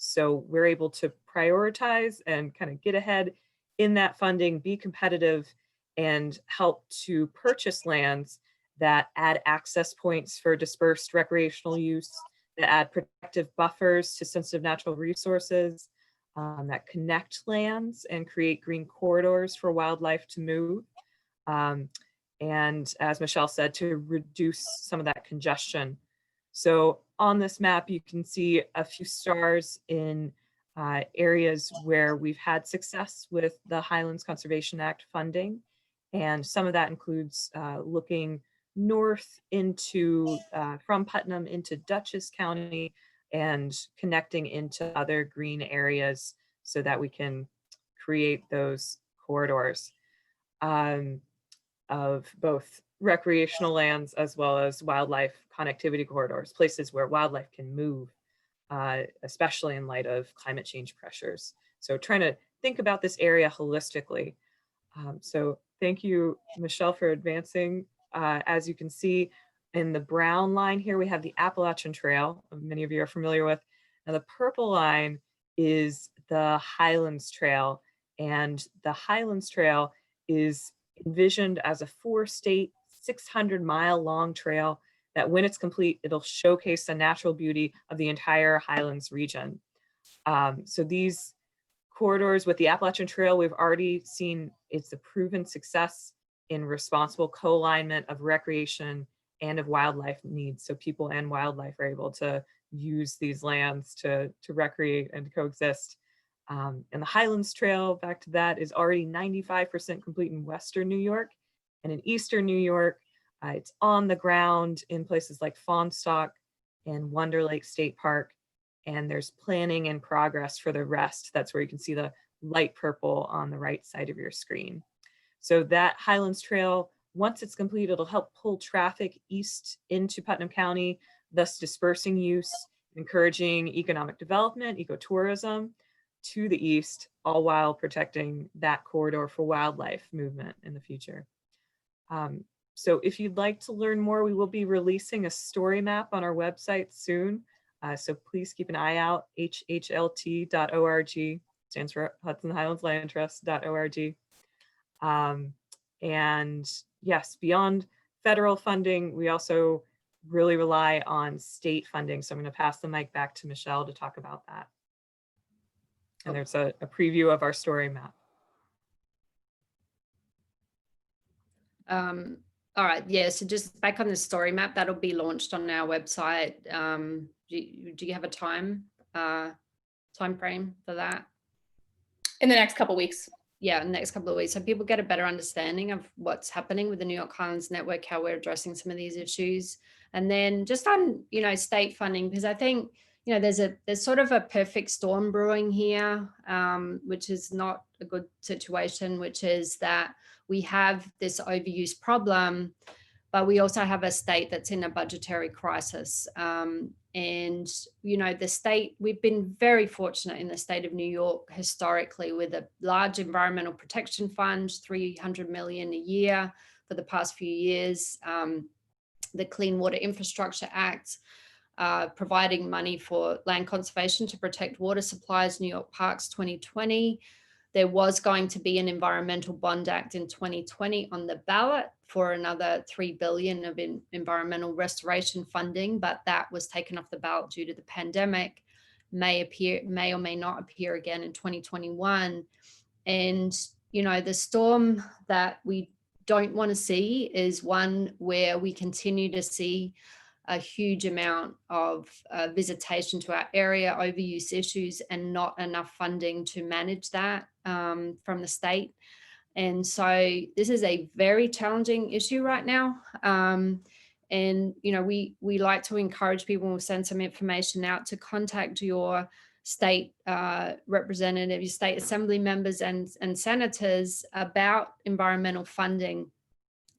So we're able to prioritize and kind of get ahead in that funding, be competitive, and help to purchase lands that add access points for dispersed recreational use, that add protective buffers to sensitive natural resources, that connect lands and create green corridors for wildlife to move. And as Michelle said, to reduce some of that congestion. So on this map, you can see a few stars in areas where we've had success with the Highlands Conservation Act funding. And some of that includes looking north into, from Putnam into Dutchess County and connecting into other green areas so that we can create those corridors of both recreational lands as well as wildlife connectivity corridors, places where wildlife can move, especially in light of climate change pressures. So trying to think about this area holistically. So thank you, Michelle, for advancing. As you can see in the brown line here, we have the Appalachian Trail, many of you are familiar with. Now the purple line is the Highlands Trail, and the Highlands Trail is envisioned as a 4-state, 600-mile long trail that when it's complete, it'll showcase the natural beauty of the entire Highlands region. So these corridors with the Appalachian Trail, we've already seen it's a proven success in responsible co-alignment of recreation and of wildlife needs. So people and wildlife are able to use these lands to recreate and to coexist. And the Highlands Trail, back to that, is already 95% complete in Western New York. And in Eastern New York, it's on the ground in places like Fawnstock and Wonder Lake State Park. And there's planning in progress for the rest. That's where you can see the light purple on the right side of your screen. So that Highlands Trail, once it's complete, it'll help pull traffic east into Putnam County, thus dispersing use, encouraging economic development, ecotourism to the east, all while protecting that corridor for wildlife movement in the future. So if you'd like to learn more, we will be releasing a story map on our website soon. So please keep an eye out, HHLT.org, stands for Hudson Highlands Land Trust.org. And yes, beyond federal funding, we also really rely on state funding. So I'm going to pass the mic back to Michelle to talk about that. And there's a preview of our story map. All right, yeah, so just back on the story map, that'll be launched on our website. Do you have a time frame for that? In the next couple weeks. Yeah, in the next couple of weeks, so people get a better understanding of what's happening with the New York Highlands Network, how we're addressing some of these issues. And then just on, state funding, because I think, there's sort of a perfect storm brewing here, which is not a good situation, which is that we have this overuse problem, but we also have a state that's in a budgetary crisis. And, the state, we've been very fortunate in the state of New York historically with a large environmental protection fund, 300 million a year for the past few years. The Clean Water Infrastructure Act, providing money for land conservation to protect water supplies, New York Parks 2020. There was going to be an Environmental Bond Act in 2020 on the ballot for another $3 billion of environmental restoration funding, but that was taken off the ballot due to the pandemic, may or may not appear again in 2021. And, the storm that we don't want to see is one where we continue to see a huge amount of visitation to our area, overuse issues, and not enough funding to manage that from the state. And so this is a very challenging issue right now. And, we like to encourage people, we'll send some information out to contact your state representative, your state assembly members and senators about environmental funding.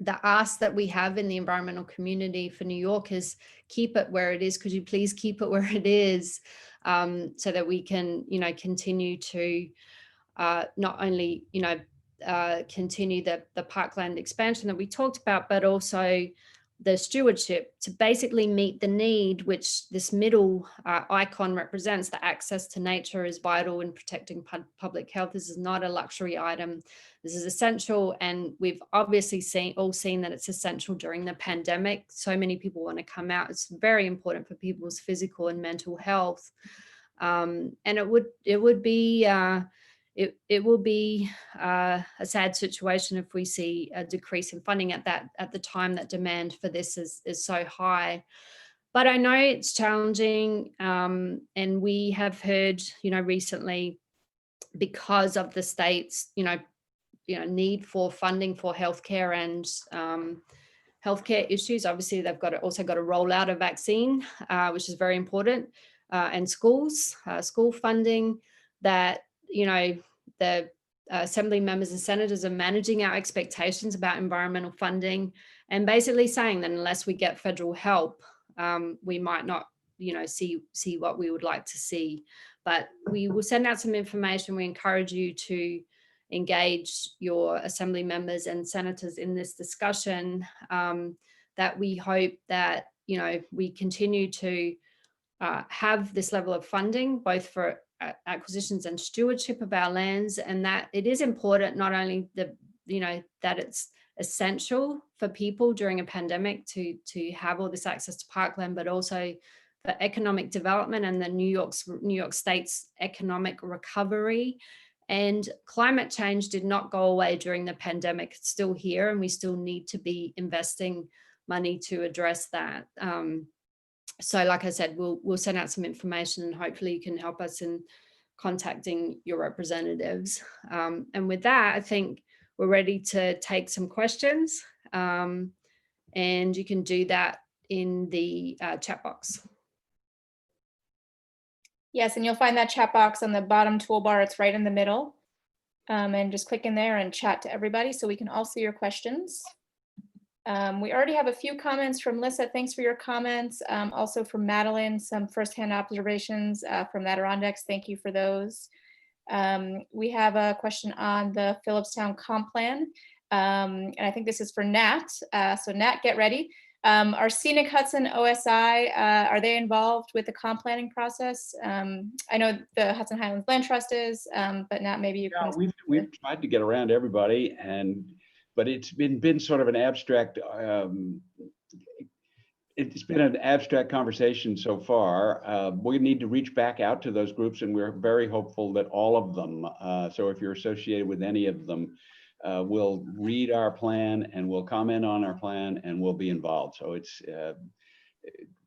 The ask that we have in the environmental community for New York is keep it where it is. Could you please keep it where it is, so that we can, continue to not only, continue the parkland expansion that we talked about, but also the stewardship to basically meet the need, which this middle icon represents. The access to nature is vital in protecting public health. This is not a luxury item. This is essential. And we've obviously seen that it's essential during the pandemic. So many people want to come out. It's very important for people's physical and mental health. And it will be a sad situation if we see a decrease in funding at the time that demand for this is so high. But I know it's challenging, and we have heard, recently, because of the state's, need for funding for healthcare and healthcare issues. Obviously, they've also got to roll out a vaccine, which is very important, and school funding that, the assembly members and senators are managing our expectations about environmental funding and basically saying that unless we get federal help, we might not, see what we would like to see. But we will send out some information. We encourage you to engage your assembly members and senators in this discussion, that we hope that, we continue to have this level of funding, both for acquisitions and stewardship of our lands, and that it is important not only that it's essential for people during a pandemic to have all this access to parkland, but also for economic development and the New York State's economic recovery. And climate change did not go away during the pandemic. It's still here, and we still need to be investing money to address that. So like I said, we'll send out some information, and hopefully you can help us in contacting your representatives. And with that, I think we're ready to take some questions, and you can do that in the chat box. Yes, and you'll find that chat box on the bottom toolbar. It's right in the middle. And just click in there and chat to everybody so we can all see your questions. We already have a few comments from Lissa. Thanks for your comments. Also from Madeline, some firsthand observations from the Adirondacks. Thank you for those. We have a question on the Phillipstown comp plan. And I think this is for Nat. So Nat, get ready. Are Scenic Hudson OSI, are they involved with the comp planning process? I know the Hudson Highlands Land Trust is, but Nat, maybe you can. We've tried to get around everybody, but it's been sort of an abstract, it's been an abstract conversation so far. We need to reach back out to those groups, and we're very hopeful that all of them, so if you're associated with any of them, will read our plan and will comment on our plan and will be involved. So it's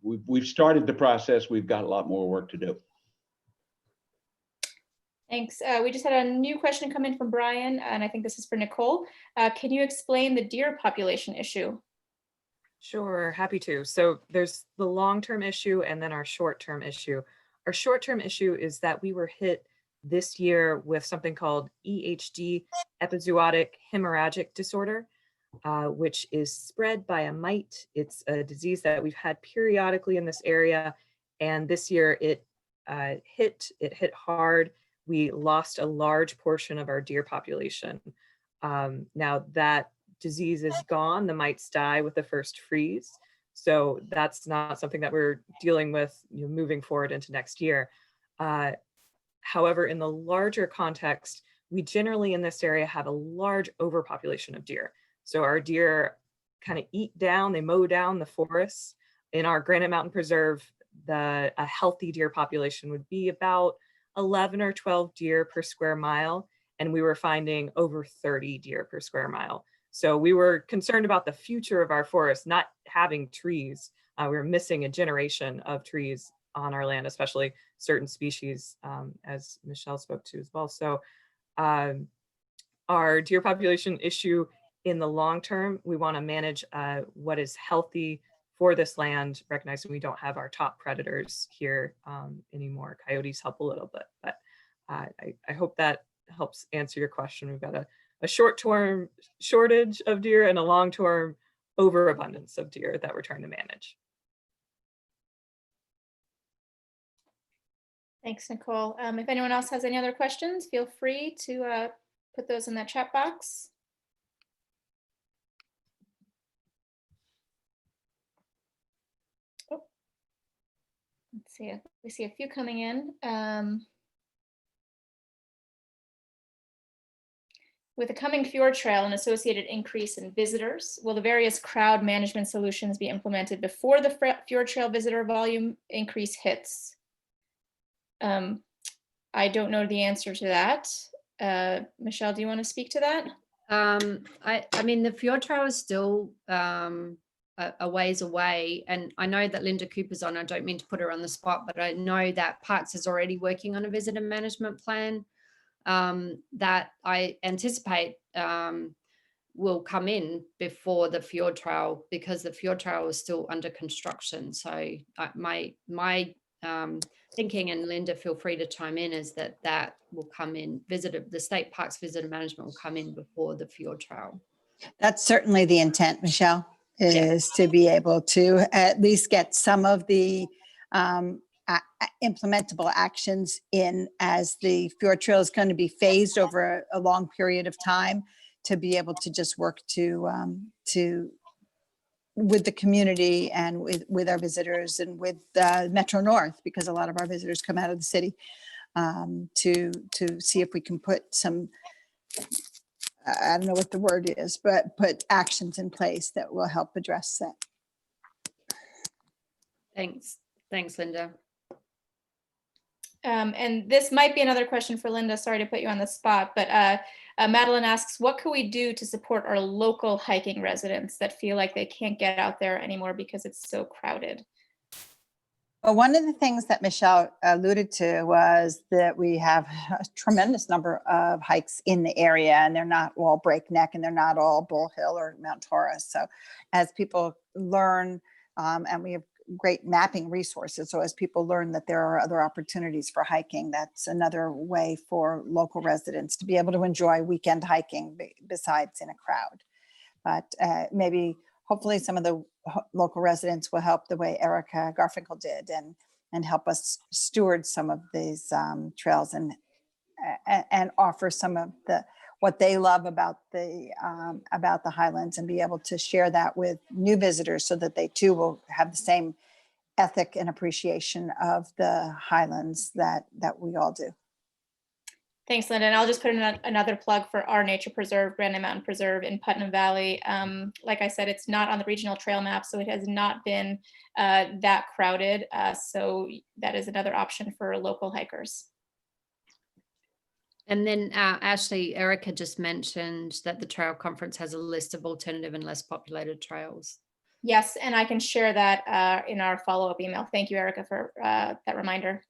we've started the process. We've got a lot more work to do. Thanks. We just had a new question come in from Brian, and I think this is for Nicole. Can you explain the deer population issue? Sure, happy to. So there's the long-term issue and then our short-term issue. Our short-term issue is that we were hit this year with something called EHD, epizootic hemorrhagic disorder, which is spread by a mite. It's a disease that we've had periodically in this area, and this year it hit hard. We lost a large portion of our deer population. Now that disease is gone, the mites die with the first freeze. So that's not something that we're dealing with, moving forward into next year. However, in the larger context, we generally in this area have a large overpopulation of deer. So our deer kind of eat down, they mow down the forests. In our Granite Mountain Preserve, a healthy deer population would be about 11 or 12 deer per square mile, and we were finding over 30 deer per square mile. So we were concerned about the future of our forest, not having trees. We were missing a generation of trees on our land, especially certain species, as Michelle spoke to as well. So our deer population issue in the long term, we want to manage what is healthy for this land, recognizing we don't have our top predators here anymore. Coyotes help a little bit, but I hope that helps answer your question. We've got a short-term shortage of deer and a long-term overabundance of deer that we're trying to manage. Thanks, Nicole. If anyone else has any other questions, feel free to put those in that chat box. Oh. Let's see, we see a few coming in. With the coming fjord trail and associated increase in visitors, will the various crowd management solutions be implemented before the fjord trail visitor volume increase hits? I don't know the answer to that. Michelle, do you want to speak to that? I mean, the fjord trail is still a ways away, and I know that Linda Cooper's on. I don't mean to put her on the spot, but I know that Parks is already working on a visitor management plan that I anticipate will come in before the fjord trail, because the fjord trail is still under construction. So my thinking, and Linda, feel free to chime in, is that will come in, the state parks visitor management will come in before the fjord trail. That's certainly the intent, Michelle, is to be able to at least get some of the implementable actions in, as the fjord trail is going to be phased over a long period of time, to be able to just work with the community and with our visitors and with Metro North, because a lot of our visitors come out of the city, to see if we can put some, I don't know what the word is, but put actions in place that will help address that. Thanks, Linda. And this might be another question for Linda. Sorry to put you on the spot, but Madeline asks, what can we do to support our local hiking residents that feel like they can't get out there anymore because it's so crowded? Well, one of the things that Michelle alluded to was that we have a tremendous number of hikes in the area, and they're not all breakneck, and they're not all Bull Hill or Mount Taurus. So as people learn, and we have great mapping resources, so as people learn that there are other opportunities for hiking, that's another way for local residents to be able to enjoy weekend hiking besides in a crowd. But maybe hopefully some of the local residents will help the way Erica Garfinkel did, and help us steward some of these trails and offer some of what they love about the Highlands, and be able to share that with new visitors so that they too will have the same ethic and appreciation of the Highlands that we all do. Thanks, Linda. And I'll just put in another plug for our nature preserve, Granite Mountain Preserve in Putnam Valley. Like I said, it's not on the regional trail map, so it has not been that crowded. So that is another option for local hikers. And then Ashley, Erica just mentioned that the trail conference has a list of alternative and less populated trails. Yes, and I can share that in our follow-up email. Thank you, Erica, for that reminder.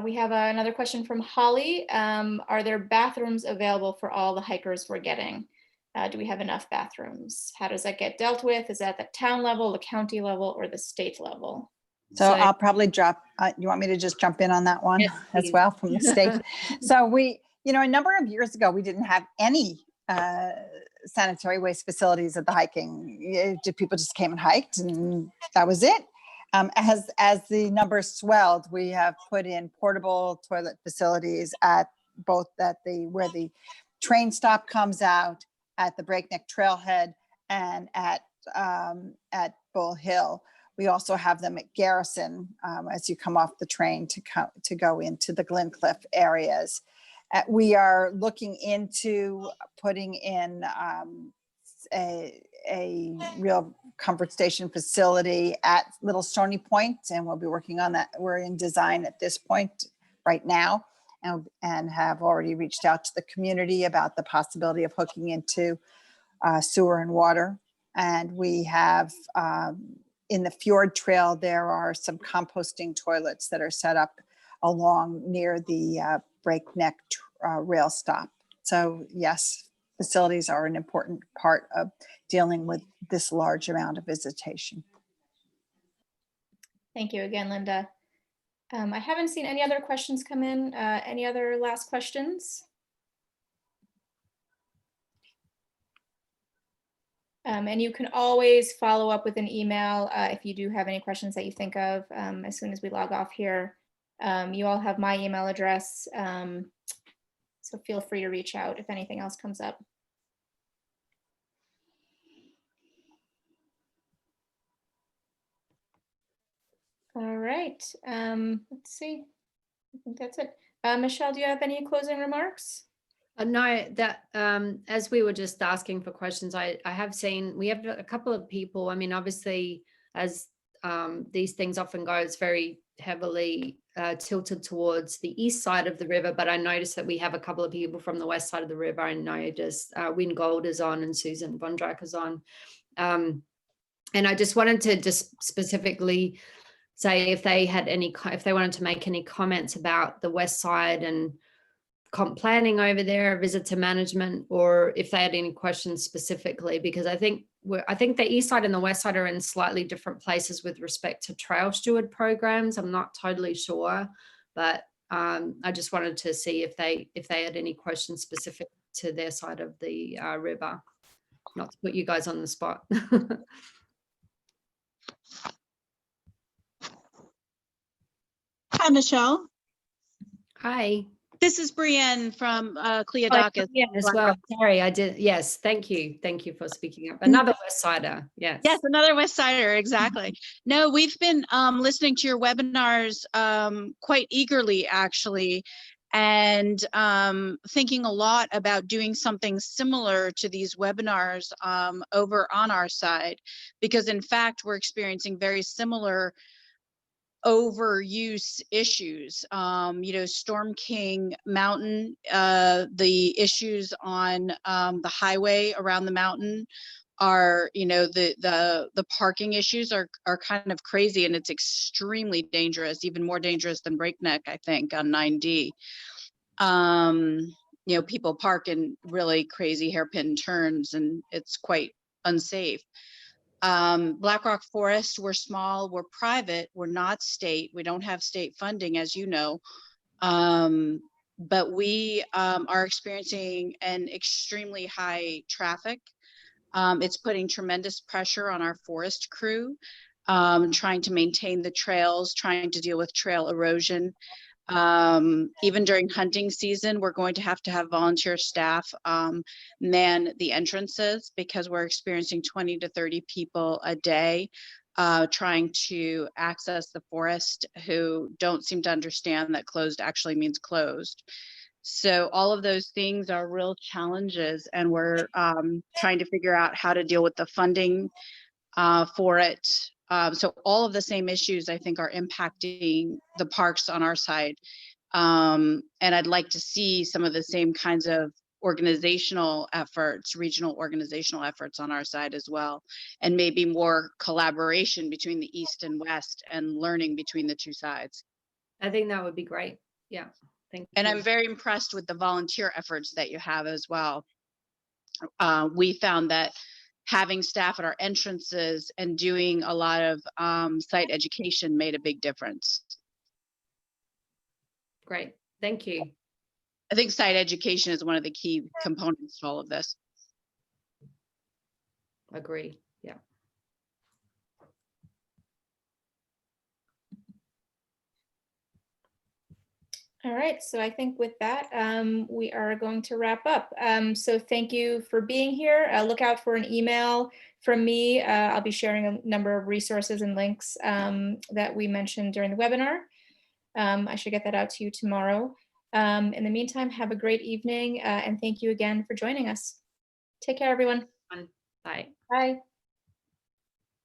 We have another question from Holly. Are there bathrooms available for all the hikers we're getting? Do we have enough bathrooms? How does that get dealt with? Is that the town level, the county level, or the state level? So I'll probably drop, you want me to just jump in on that one? Yes, as please. well from the state? So we, a number of years ago, we didn't have any sanitary waste facilities at the hiking. People just came and hiked and that was it. As the numbers swelled, we have put in portable toilet facilities at both where the train stop comes out, at the Breakneck Trailhead, and at Bull Hill. We also have them at Garrison as you come off the train to go into the Glencliff areas. We are looking into putting in a real comfort station facility at Little Stony Point, and we'll be working on that. We're in design at this point right now, and have already reached out to the community about the possibility of hooking into sewer and water. And we have in the Fjord Trail, there are some composting toilets that are set up along near the Breakneck rail stop. So yes, facilities are an important part of dealing with this large amount of visitation. Thank you again, Linda. I haven't seen any other questions come in. Any other last questions? And you can always follow up with an email if you do have any questions that you think of as soon as we log off here. You all have my email address, so feel free to reach out if anything else comes up. All right, let's see. I think that's it. Michelle, do you have any closing remarks? No, that as we were just asking for questions, I have seen, we have a couple of people. I mean, obviously, as these things often go, it's very heavily tilted towards the east side of the river, but I noticed that we have a couple of people from the west side of the river. I noticed Win Gold is on and Susan Bondrak is on. And I just wanted to just specifically say if they wanted to make any comments about the west side and comp planning over there, visitor management, or if they had any questions specifically, because I think the east side and the west side are in slightly different places with respect to trail steward programs. I'm not totally sure, but I just wanted to see if they had any questions specific to their side of the river. Not to put you guys on the spot. Hi, Michelle. Hi. This is Brienne from Clea Oh, Dacus. yeah, as well. Sorry, I did. Yes, thank you. Thank you for speaking up. Another West Sider. Yes. Yes, another West Sider. Exactly. No, we've been listening to your webinars quite eagerly, actually, and thinking a lot about doing something similar to these webinars over on our side, because in fact, we're experiencing very similar overuse issues. Storm King Mountain, the issues on the highway around the mountain are, the parking issues are kind of crazy, and it's extremely dangerous, even more dangerous than Breakneck, I think, on 9D. People park in really crazy hairpin turns, and it's quite unsafe. Black Rock Forest, we're small, we're private, we're not state, we don't have state funding, as you know, but we are experiencing an extremely high traffic. It's putting tremendous pressure on our forest crew, trying to maintain the trails, trying to deal with trail erosion. Even during hunting season, we're going to have volunteer staff man the entrances, because we're experiencing 20 to 30 people a day trying to access the forest, who don't seem to understand that closed actually means closed. So all of those things are real challenges, and we're trying to figure out how to deal with the funding for it. So all of the same issues, I think, are impacting the parks on our side. And I'd like to see some of the same kinds of organizational efforts, regional organizational efforts on our side as well, and maybe more collaboration between the East and West and learning between the two sides. I think that would be great. Yeah, thank you. And I'm very impressed with the volunteer efforts that you have as well. We found that having staff at our entrances and doing a lot of site education made a big difference. Great, thank you. I think site education is one of the key components to all of this. Agree, yeah. All right, so I think with that, we are going to wrap up. So thank you for being here. Look out for an email from me. I'll be sharing a number of resources and links that we mentioned during the webinar. I should get that out to you tomorrow. In the meantime, have a great evening, and thank you again for joining us. Take care, everyone. Bye. Bye.